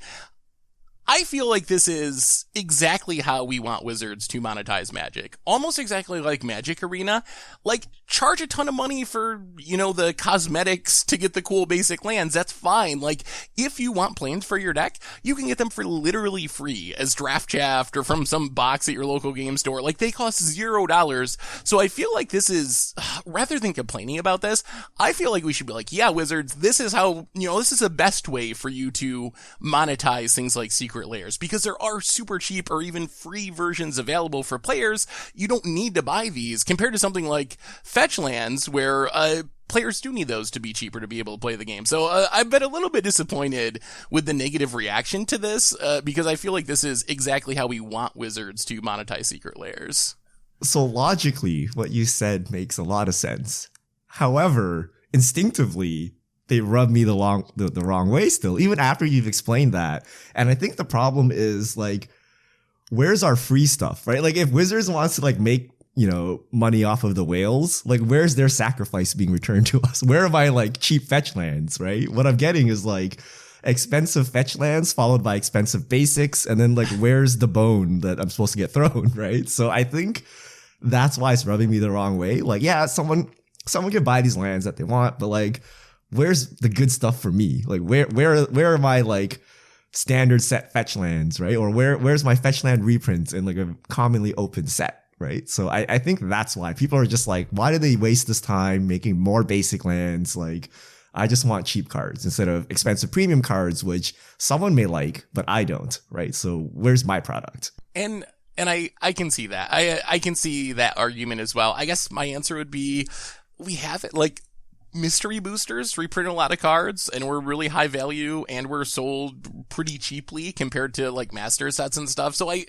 I feel like this is exactly how we want Wizards to monetize Magic. Almost exactly like Magic Arena. Like, charge a ton of money for, the cosmetics to get the cool basic lands. That's fine. Like, if you want planes for your deck, you can get them for literally free as draft chaff or from some box at your local game store. Like, they cost $0. So I feel like this is, rather than complaining about this, I feel like we should be like, yeah, Wizards, this is how, this is the best way for you to monetize things like Secret Lairs, because there are super cheap or even free versions available for players. You don't need to buy these compared to something like fetch lands where players do need those to be cheaper to be able to play the game. So I've been a little bit disappointed with the negative reaction to this because I feel like this is exactly how we want Wizards to monetize Secret Lairs. So logically, what you said makes a lot of sense. However, instinctively, they rub me the wrong way still, even after you've explained that. And I think the problem is, like, where's our free stuff, right? Like, if Wizards wants to, like, make, money off of the whales, like, where's their sacrifice being returned to us? Where are my, like, cheap fetch lands, right? What I'm getting is, like, expensive fetch lands followed by expensive basics. And then, like, where's the bone that I'm supposed to get thrown, right? So I think that's why it's rubbing me the wrong way. Like, yeah, someone can buy these lands that they want, but, like, where's the good stuff for me? Like, where are my, like, standard set fetch lands, right? Or where's my fetch land reprints in, like, a commonly open set, right? So I think that's why people are just like, why did they waste this time making more basic lands? Like, I just want cheap cards instead of expensive premium cards, which someone may like, but I don't, right? So where's my product? And I can see that. I can see that argument as well. I guess my answer would be, we have it, like, mystery boosters reprint a lot of cards and we're really high value and we're sold pretty cheaply compared to, like, master sets and stuff. So I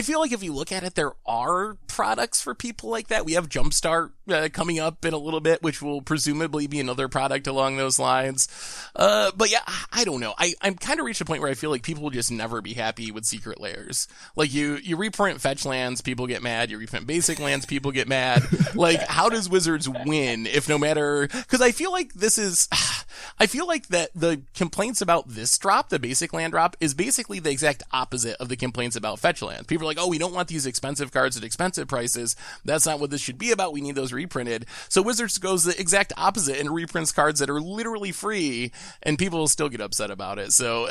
feel like if you look at it, there are products for people like that. We have Jumpstart coming up in a little bit, which will presumably be another product along those lines. But yeah, I don't know. I'm kind of reached a point where I feel like people will just never be happy with Secret Lairs. Like, you reprint fetch lands, people get mad. You reprint basic lands, people get mad. Like, how does Wizards win if no matter, because I feel like that the complaints about this drop, the basic land drop, is basically the exact opposite of the complaints about fetch lands. People are like, oh, we don't want these expensive cards at expensive prices. That's not what this should be about. We need those reprinted. So Wizards goes the exact opposite and reprints cards that are literally free, and people will still get upset about it. So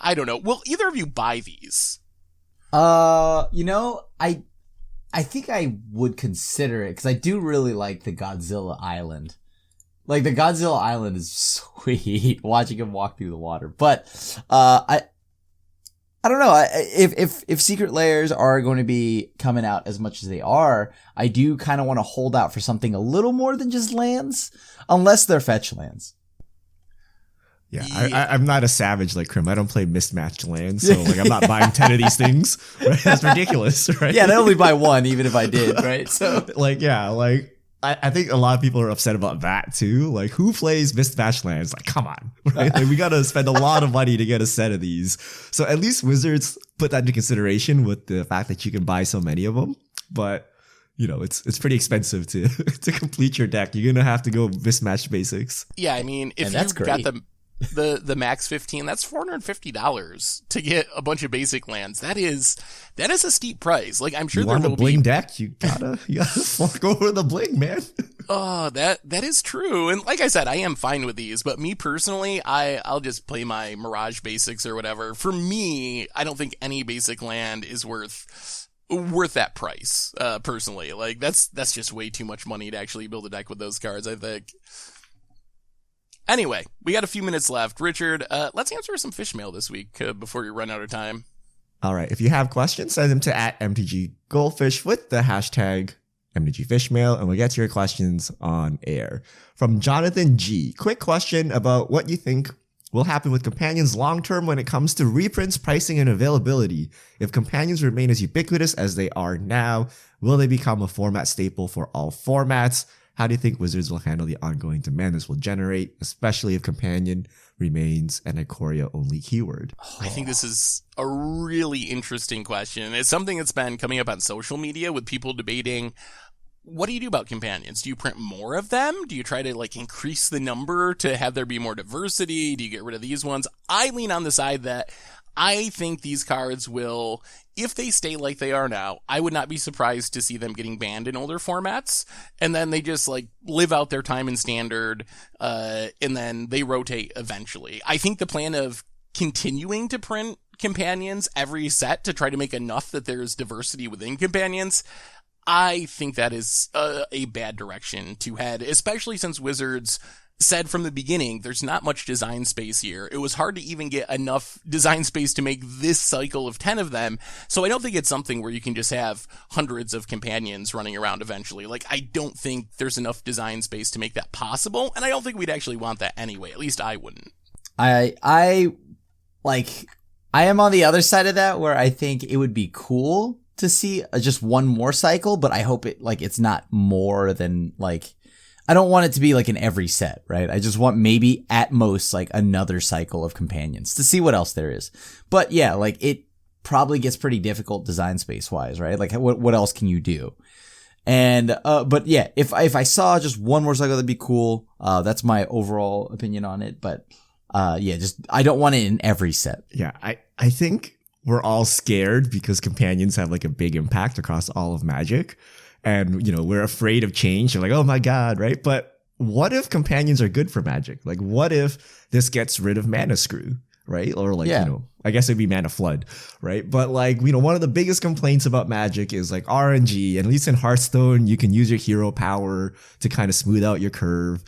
I don't know. Will either of you buy these? I think I would consider it because I do really like the Godzilla Island. Like, the Godzilla Island is sweet, watching him walk through the water. But I don't know. If Secret Lairs are going to be coming out as much as they are, I do kind of want to hold out for something a little more than just lands, unless they're fetch lands. Yeah, I'm not a savage like Krim. I don't play mismatched lands, so, like, I'm not buying 10 of these things. Right? That's ridiculous, right? Yeah, I only buy one, even if I did, right? So, like, yeah, like, I think a lot of people are upset about that too. Like, who plays mismatched lands? Like, come on, right? Like, we gotta spend a lot of money to get a set of these. So at least Wizards put that into consideration with the fact that you can buy so many of them. But, it's pretty expensive to complete your deck. You're gonna have to go mismatched basics. Yeah, I mean, if you've got the max 15, that's $450 to get a bunch of basic lands. That is a steep price. Like, I'm sure you there will be bling deck. You gotta fork over the bling, man. Oh, that is true. And like I said, I am fine with these, but me personally, I'll just play my Mirage basics or whatever. For me, I don't think any basic land is worth that price. Personally, like, that's just way too much money to actually build a deck with those cards, I think. Anyway, we got a few minutes left. Richard, let's answer some fish mail this week before we run out of time. All right. If you have questions, send them to @MTGGoldfish with the hashtag MTG Fishmail, and we'll get to your questions on air. From Jonathan G. Quick question about what you think will happen with companions long term when it comes to reprints, pricing, and availability. If companions remain as ubiquitous as they are now, will they become a format staple for all formats? How do you think Wizards will handle the ongoing demand this will generate, especially if companion remains an Ikoria only keyword? I think this is a really interesting question. It's something that's been coming up on social media with people debating, what do you do about companions? Do you print more of them? Do you try to increase the number to have there be more diversity? Do you get rid of these ones? I lean on the side that I think these cards will, if they stay like they are now, I would not be surprised to see them getting banned in older formats. And then they just live out their time in standard, and then they rotate eventually. I think the plan of continuing to print companions every set to try to make enough that there's diversity within companions, I think that is a bad direction to head, especially since Wizards said from the beginning, there's not much design space here. It was hard to even get enough design space to make this cycle of 10 of them. So I don't think it's something where you can just have hundreds of companions running around eventually. I don't think there's enough design space to make that possible. And I don't think we'd actually want that anyway. At least I wouldn't. I am on the other side of that, where I think it would be cool to see just one more cycle, but I hope it's not more than I don't want it to be in every set, right? I just want maybe at most another cycle of companions to see what else there is. But yeah, it probably gets pretty difficult design space wise, right? What else can you do? And but yeah, if I saw just one more cycle, that'd be cool. That's my overall opinion on it. But yeah, just I don't want it in every set. Yeah, I think we're all scared because companions have a big impact across all of Magic. And, we're afraid of change. You're oh my God, right? But what if companions are good for Magic? What if this gets rid of Mana Screw, right? Or I guess it'd be Mana Flood, right? But one of the biggest complaints about Magic is RNG. And at least in Hearthstone, you can use your hero power to kind of smooth out your curve.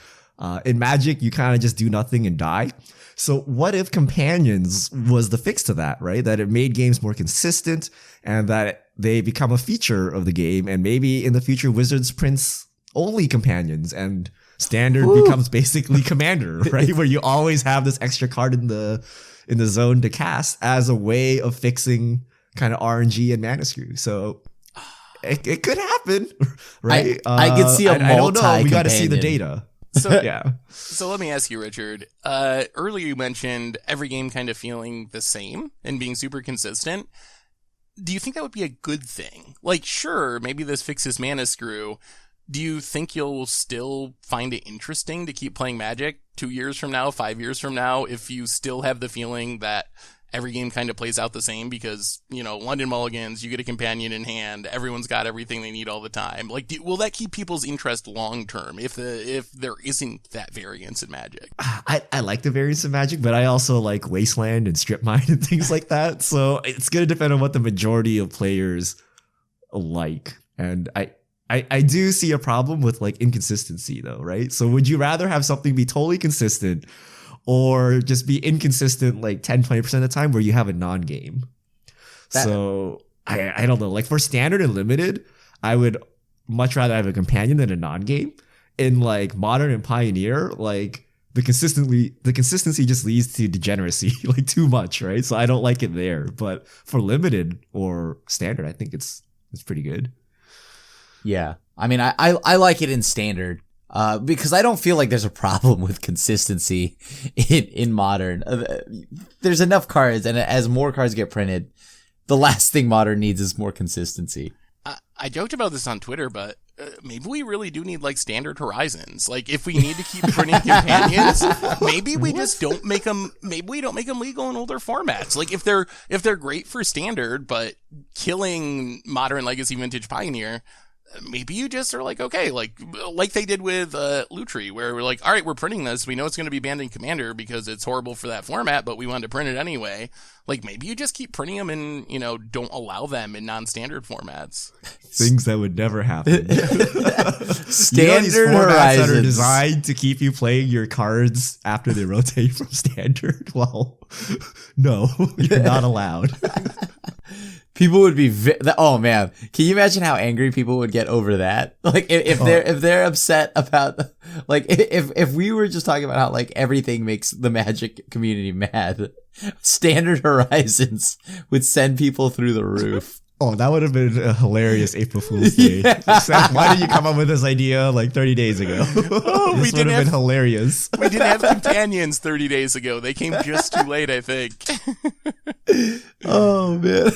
In Magic, you kind of just do nothing and die. So what if companions was the fix to that, right? That it made games more consistent and that they become a feature of the game, and maybe in the future Wizards prints only companions and standard becomes basically commander, right? Where you always have this extra card in the zone to cast as a way of fixing kind of RNG and Mana Screw. So it could happen, right? I could see I don't know. We got to see the data. So yeah. So let me ask you, Richard. Earlier you mentioned every game kind of feeling the same and being super consistent. Do you think that would be a good thing? Sure, maybe this fixes Mana Screw. Do you think you'll still find it interesting to keep playing Magic 2 years from now, 5 years from now, if you still have the feeling that every game kind of plays out the same because, London Mulligans, you get a companion in hand, everyone's got everything they need all the time. Will that keep people's interest long term if there isn't that variance in Magic? I like the variance in Magic, but I also like Wasteland and Strip Mine and things like that. So it's going to depend on what the majority of players like. And I do see a problem with inconsistency though, right? So would you rather have something be totally consistent or just be inconsistent 10-20% of the time where you have a non-game? So I don't know. For standard and limited, I would much rather have a companion than a non-game. In modern and pioneer, the consistency just leads to degeneracy too much, right? So I don't like it there. But for limited or standard, I think it's pretty good. Yeah. I mean, I like it in standard. Because I don't feel like there's a problem with consistency in modern. There's enough cards, and as more cards get printed, the last thing modern needs is more consistency. I joked about this on Twitter, but maybe we really do need standard horizons. If we need to keep printing companions, maybe we just don't make them. Maybe we don't make them legal in older formats. If they're great for standard, but killing modern, legacy, vintage, pioneer. Maybe you just are okay, like they did with Lutri, where we're all right, we're printing this. We know it's going to be banned in Commander because it's horrible for that format, but we wanted to print it anyway. Maybe you just keep printing them and, don't allow them in non-standard formats. Things that would never happen. Standard formats horizons that are designed to keep you playing your cards after they rotate from standard. Well, no, you're not allowed. People would be oh man, can you imagine how angry people would get over that? Like if they're upset about, like if we were just talking about how like everything makes the Magic community mad, Standard Horizons would send people through the roof. Oh, that would have been a hilarious April Fool's Day. Yeah. Seth, why did you come up with this idea like 30 days ago? This would have been hilarious. We didn't have companions 30 days ago. They came just too late, I think. Oh, man.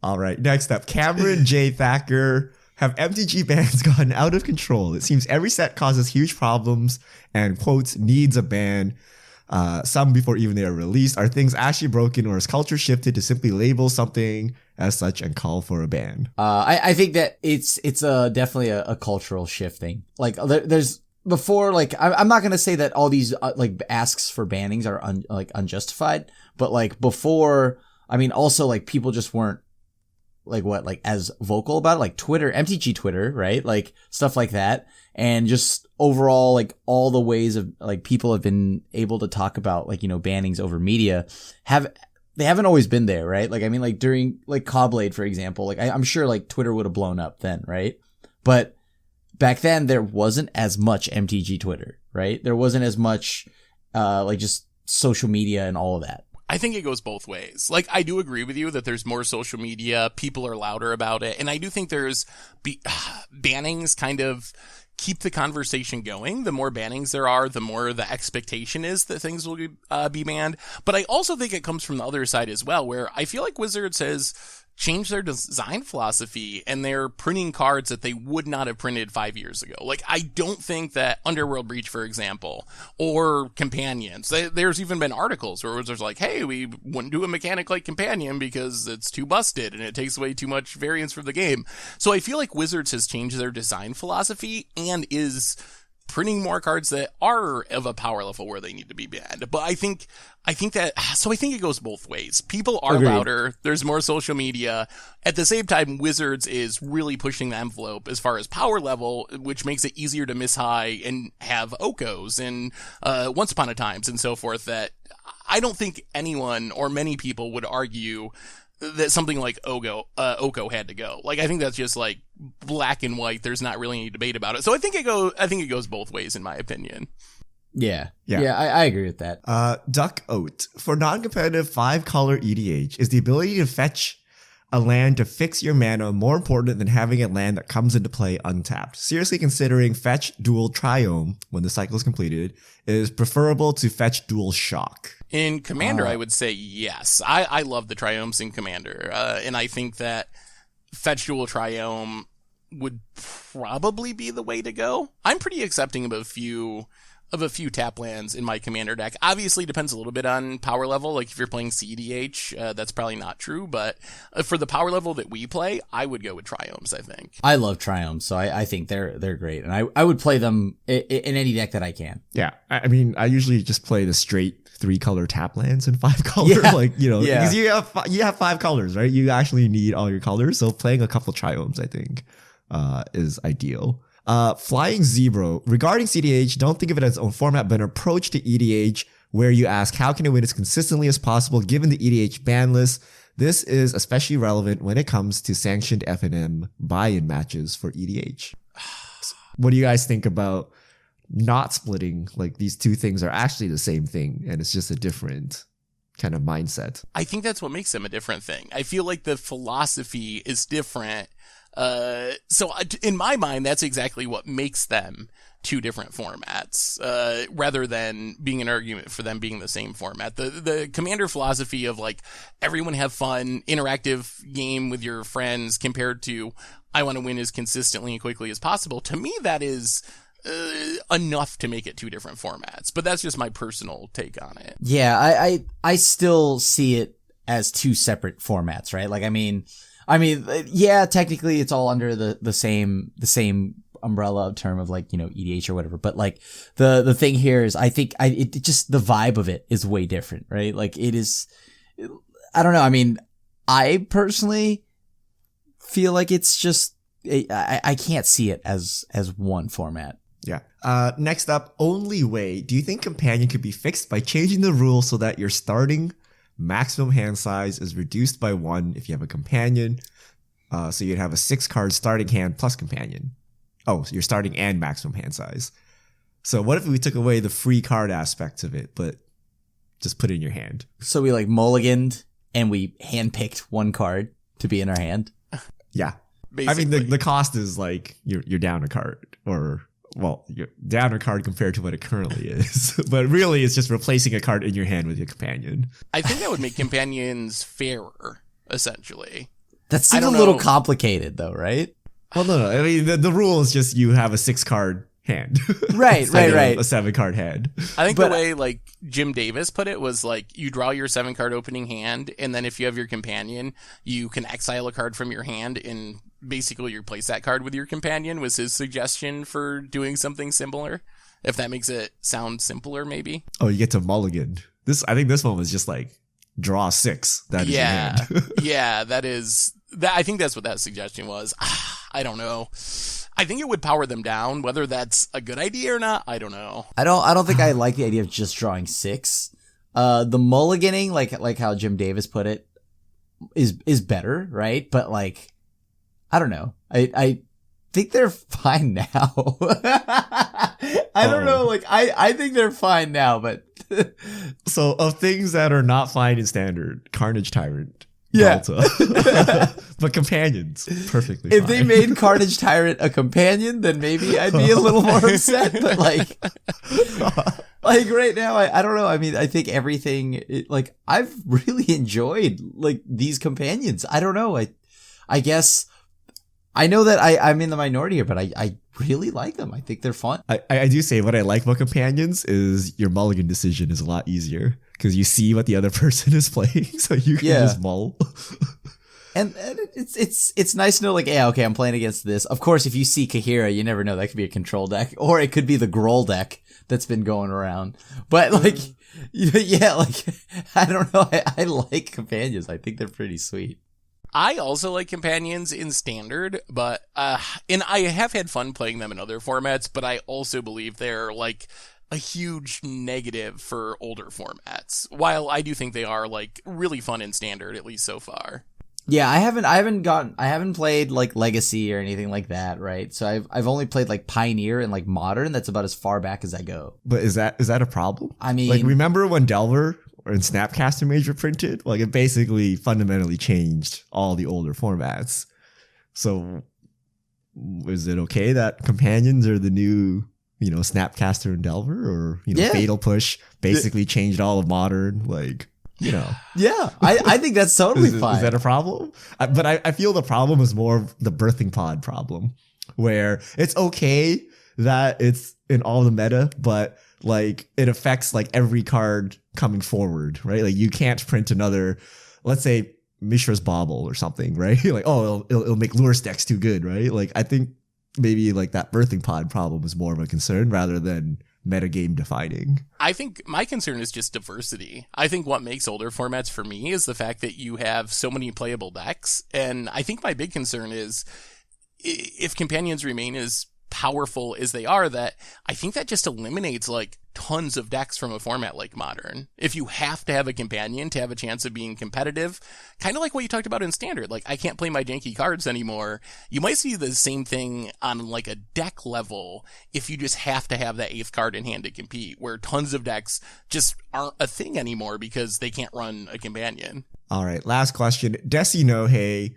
All right, next up, Cameron J. Thacker. Have MTG bans gotten out of control? It seems every set causes huge problems and, quotes, needs a ban. Some before even they are released. Are things actually broken, or is culture shifted to simply label something as such and call for a ban? I think that it's definitely a cultural shifting. Like there's before, like I'm not gonna say that all these like asks for bannings are unjustified, but like before, I mean, also like people just weren't like as vocal about it, like Twitter, MTG Twitter, right? Like stuff like that. And just overall, like all the ways of like people have been able to talk about like, bannings over media they haven't always been there, right? Like, I mean, like during like Cobblade, for example, like I'm sure like Twitter would have blown up then, right? But back then there wasn't as much MTG Twitter, right? There wasn't as much, like just social media and all of that. I think it goes both ways. Like, I do agree with you that there's more social media, people are louder about it, and I do think there's bannings kind of keep the conversation going. The more bannings there are, the more the expectation is that things will be banned. But I also think it comes from the other side as well, where I feel like Wizards has changed their design philosophy and they're printing cards that they would not have printed 5 years ago. Like, I don't think that Underworld Breach, for example, or Companions, there's even been articles where Wizards are like, hey, we wouldn't do a mechanic like Companion because it's too busted and it takes away too much variance from the game. So I feel like Wizards has changed their design philosophy and is printing more cards that are of a power level where they need to be banned. But I think it goes both ways. People are Agreed. louder. There's more social media. At the same time, Wizards is really pushing the envelope as far as power level, which makes it easier to miss high and have Okos and Once Upon a Times and so forth, that I don't think anyone or many people would argue that something like Oko had to go. Like, I think that's just like black and white. There's not really any debate about it. So I think it goes both ways in my opinion. Yeah. I agree with that. Duck Oat. For non-competitive 5-color EDH, is the ability to fetch a land to fix your mana more important than having a land that comes into play untapped? Seriously considering fetch dual Triome when the cycle is completed is preferable to fetch dual Shock. In Commander, I would say yes. I love the Triomes in Commander, and I think that fetch dual Triome would probably be the way to go. I'm pretty accepting of a few tap lands in my Commander deck. Obviously, depends a little bit on power level. Like if you're playing CEDH, that's probably not true. But for the power level that we play, I would go with Triomes, I think. I love Triomes, so I think they're great. And I would play them in any deck that I can. Yeah. I mean, I usually just play the straight 3-color tap lands and 5-color, because you have 5 colors, right? You actually need all your colors. So playing a couple Triomes, I think, is ideal. Flying Zebra. Regarding CDH, don't think of it as its own format, but an approach to EDH where you ask, how can I win as consistently as possible given the EDH ban list? This is especially relevant when it comes to sanctioned FNM buy-in matches for EDH. What do you guys think about not splitting? Like, these two things are actually the same thing, and it's just a different kind of mindset. I think that's what makes them a different thing. I feel like the philosophy is different. So in my mind, that's exactly what makes them two different formats, rather than being an argument for them being the same format. The Commander philosophy of like, everyone have fun, interactive game with your friends compared to I want to win as consistently and quickly as possible. To me, that is enough to make it two different formats, but that's just my personal take on it. Yeah, I still see it as two separate formats, right? Like, I mean, yeah, technically it's all under the same umbrella term of like, EDH or whatever. But like the thing here is I think it just, the vibe of it is way different, right? Like it is, I don't know. I mean, I personally feel like it's just, I can't see it as one format. Yeah. Next up, Only Way. Do you think Companion could be fixed by changing the rules so that your starting maximum hand size is reduced by 1 if you have a companion. So you'd have a 6-card starting hand plus companion. Oh, so you're starting and maximum hand size. So what if we took away the free card aspect of it, but just put it in your hand? So we like mulliganed and we handpicked one card to be in our hand. Yeah. Basically. I mean, the cost is like you're down a card, or well, you're down a card compared to what it currently is. But really, it's just replacing a card in your hand with your companion. I think that would make companions fairer, essentially. That seems a little complicated, though, right? Well, no. I mean, the rule is just you have a 6-card hand. Right. A 7-card hand. I think the way like Jim Davis put it was like you draw your 7-card opening hand, and then if you have your companion, you can exile a card from your hand and basically you replace that card with your companion, was his suggestion for doing something similar. If that makes it sound simpler, maybe. Oh, you get to mulligan. I think this one was just like draw 6. That is your hand. Yeah, that is that. I think that's what that suggestion was. I don't know. I think it would power them down. Whether that's a good idea or not, I don't know. I don't think I like the idea of just drawing 6. The mulliganing, like how Jim Davis put it, is better, right? But like, I don't know. I think they're fine now. I don't know. Like, I think they're fine now, but so of things that are not fine in standard, Carnage Tyrant. Yeah. But companions, perfectly if fine. they made Carnage Tyrant a companion, then maybe I'd be a little more upset. But like right now, I don't know. I mean, I think everything, like, I've really enjoyed like these companions. I don't know. I guess I know that I'm in the minority here, but I really like them. I think they're fun. I do say what I like about companions is your mulligan decision is a lot easier because you see what the other person is playing, so you can just mull. And it's nice to know, like, yeah, okay, I'm playing against this. Of course, if you see Kahira, you never know. That could be a control deck, or it could be the Groll deck that's been going around. But like, yeah, like, I don't know. I like companions. I think they're pretty sweet. I also like companions in standard, but and I have had fun playing them in other formats, but I also believe they're like a huge negative for older formats. While I do think they are like really fun in standard, at least so far. Yeah, I haven't played like Legacy or anything like that, right? So I've only played like Pioneer and like Modern. That's about as far back as I go. But is that a problem? I mean, like, remember when Delver and Snapcaster Mage were printed? Like, it basically fundamentally changed all the older formats. So is it okay that companions are the new, Snapcaster and Delver, or Fatal Push basically changed all of Modern? Like, yeah, I think that's totally fine. Is that a problem? But I feel the problem is more of the birthing pod problem, where it's okay that it's in all the meta, but like it affects like every card coming forward, right? Like you can't print another, let's say Mishra's Bauble or something, right? Like, oh, it'll make Lure decks too good, right? Like I think maybe like that birthing pod problem is more of a concern rather than metagame defining. I think my concern is just diversity. I think what makes older formats for me is the fact that you have so many playable decks, and I think my big concern is if companions remain as powerful as they are, that I think that just eliminates like tons of decks from a format like Modern. If you have to have a companion to have a chance of being competitive, kind of like what you talked about in Standard, like I can't play my janky cards anymore. You might see the same thing on like a deck level if you just have to have that 8th card in hand to compete, where tons of decks just aren't a thing anymore because they can't run a companion. All right, last question. Desi no Hey,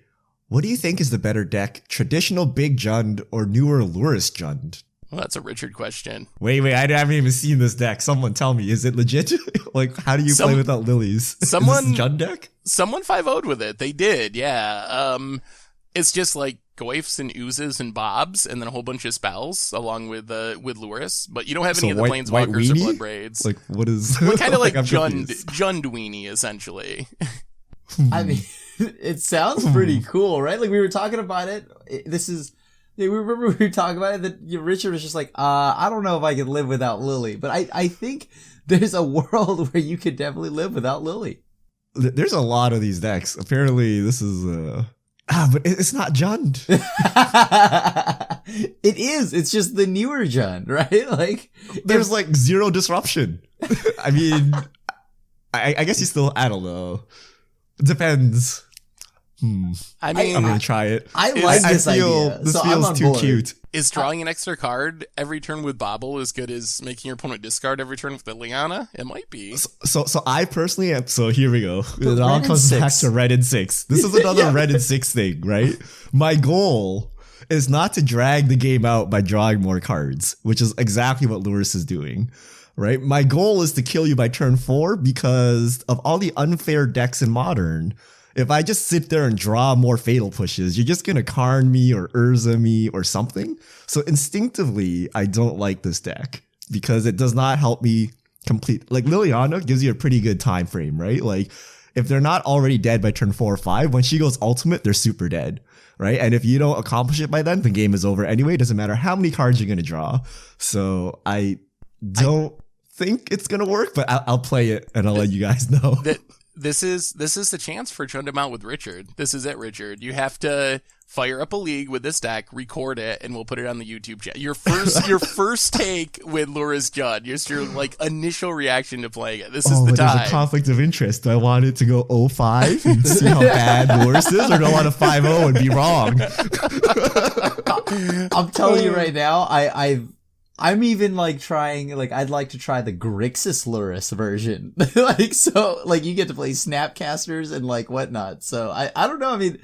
what do you think is the better deck, traditional Big Jund or newer Lurus Jund? Well, that's a Richard question. Wait, I haven't even seen this deck. Someone tell me, is it legit? Like, how do you play without lilies? Someone is this Jund deck? Someone 5-0'd with it. They did, yeah. It's just like Goyfs and Oozes and Bobs, and then a whole bunch of spells along with Lurus, but you don't have any of the Planeswalkers or Blood Braids. Like, what is? Well, kind of like Jund weenie, essentially. I mean, it sounds pretty cool, right? Like we were talking about it. We remember we were talking about it that Richard was just like, I don't know if I could live without Lily, but I think there's a world where you could definitely live without Lily. There's a lot of these decks. Apparently this is, but it's not Jund. It is. It's just the newer Jund, right? Like there's like zero disruption. I mean, I guess you still, I don't know. Depends. I mean, I'm gonna try it. I like this idea. This so I'm feels on too board. cute. is drawing an extra card every turn with Bobble as good as making your opponent discard every turn with the Liana? It might be. So I personally am. So here we go. It all Red and comes back 6. to Red and 6. This is another Yeah. Red and 6 thing, right? My goal is not to drag the game out by drawing more cards, which is exactly what Lewis is doing. Right? My goal is to kill you by turn 4 because of all the unfair decks in Modern. If I just sit there and draw more fatal pushes, you're just going to Karn me or Urza me or something. So instinctively, I don't like this deck because it does not help me complete. Like Liliana gives you a pretty good time frame, right? Like if they're not already dead by turn 4 or 5, when she goes ultimate, they're super dead, right? And if you don't accomplish it by then, the game is over anyway. It doesn't matter how many cards you're going to draw. So I don't think it's going to work, but I'll play it and I'll let you guys know. This is the chance for Chund him out with Richard. This is it, Richard. You have to fire up a league with this deck, record it, and we'll put it on the YouTube channel. Your first take with Luris Judd. Just your like initial reaction to playing it. This is the but time. There's a conflict of interest. Do I want it to go 0-5 and see how bad Luris is, or do I want to 5-0 and be wrong? I'm telling you right now, I'm even like trying, like I'd like to try the Grixis Luris version. Like you get to play Snapcasters and like whatnot. So I don't know. I mean,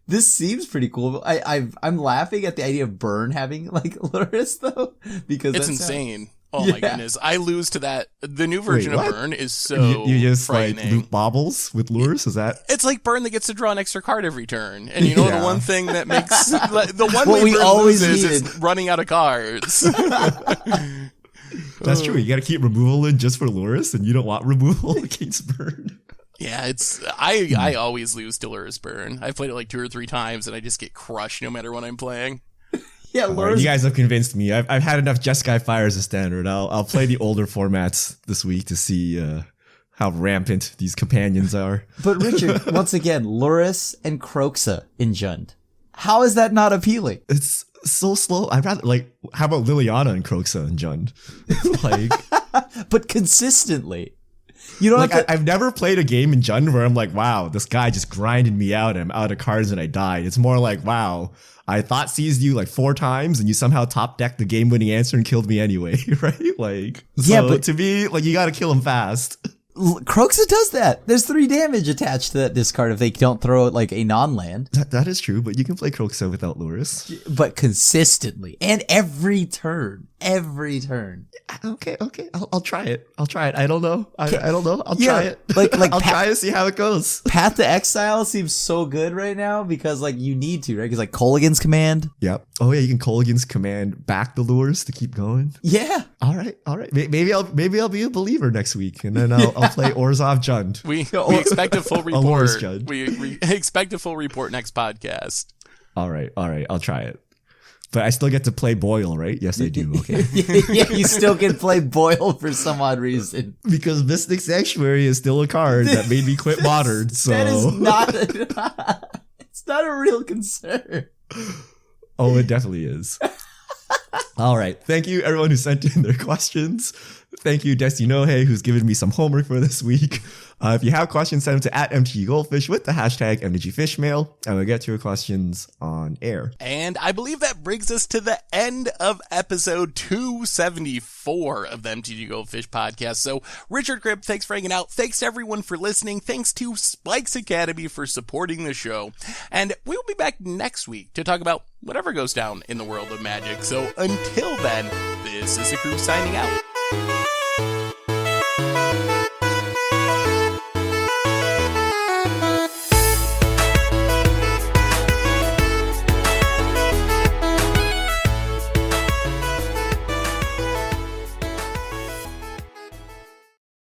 this seems pretty cool. I'm laughing at the idea of Burn having like Luris though, because it's that's insane. Oh my goodness. I lose to that. The new version of Burn is so you just frightening. like loot baubles with Luris? Is that? It's like Burn that gets to draw an extra card every turn. And you know the one thing that makes the one What way we Burn always loses needed. is running out of cards. That's true. You got to keep removal in just for Luris, and you don't want removal against Burn. Yeah, I always lose to Luris Burn. I've played it like 2 or 3 times and I just get crushed no matter what I'm playing. Yeah, Right, Luris. you guys have convinced me. I've had enough Jeskai Fire as a standard. I'll play the older formats this week to see how rampant these companions are. But Richard, once again, Luris and Croxa in Jund. How is that not appealing? It's so slow. I'd rather how about Liliana and Croxa and Jund? But consistently. You don't Like have to. I've never played a game in Jund where I'm like, wow, this guy just grinded me out and I'm out of cards and I died. It's more like, wow, I thought seized you like 4 times and you somehow top decked the game winning answer and killed me anyway, right? Like, Yeah, so but- to me, like you got to kill him fast. Croxa does that. There's 3 damage attached to that discard if they don't throw it like a non-land. That is true, but you can play Croxa without Luris. But consistently. And every turn. Every turn. Okay. I'll try it. I don't know. I don't know. I'll Yeah, try it. like I'll try to see how it goes. Path to Exile seems so good right now because like you need to, right? Because like Colligan's Command. Yep. Oh yeah, you can Colligan's command back the lures to keep going. Yeah. All right. Maybe I'll be a believer next week, and then I'll play Orzhov Jund. We expect a full Loris report. Judd. We expect a full report next podcast. All right. I'll try it. But I still get to play Boyle, right? Yes, I do. Okay. Yeah, you still can play Boyle for some odd reason. Because Mystic Sanctuary is still a card that made me quit Modern. So That is not it's not a real concern. oh, it definitely is. All right. Thank you, everyone who sent in their questions. Thank you, Desi Nohe, who's given me some homework for this week. If you have questions, send them to @MTGGoldfish with the hashtag MTGFishmail, and we'll get to your questions on air. And I believe that brings us to the end of episode 274 of the MTG Goldfish podcast. So, Richard Cribb, thanks for hanging out. Thanks to everyone for listening. Thanks to Spikes Academy for supporting the show. And we'll be back next week to talk about whatever goes down in the world of Magic. So, until then, this is the crew signing out.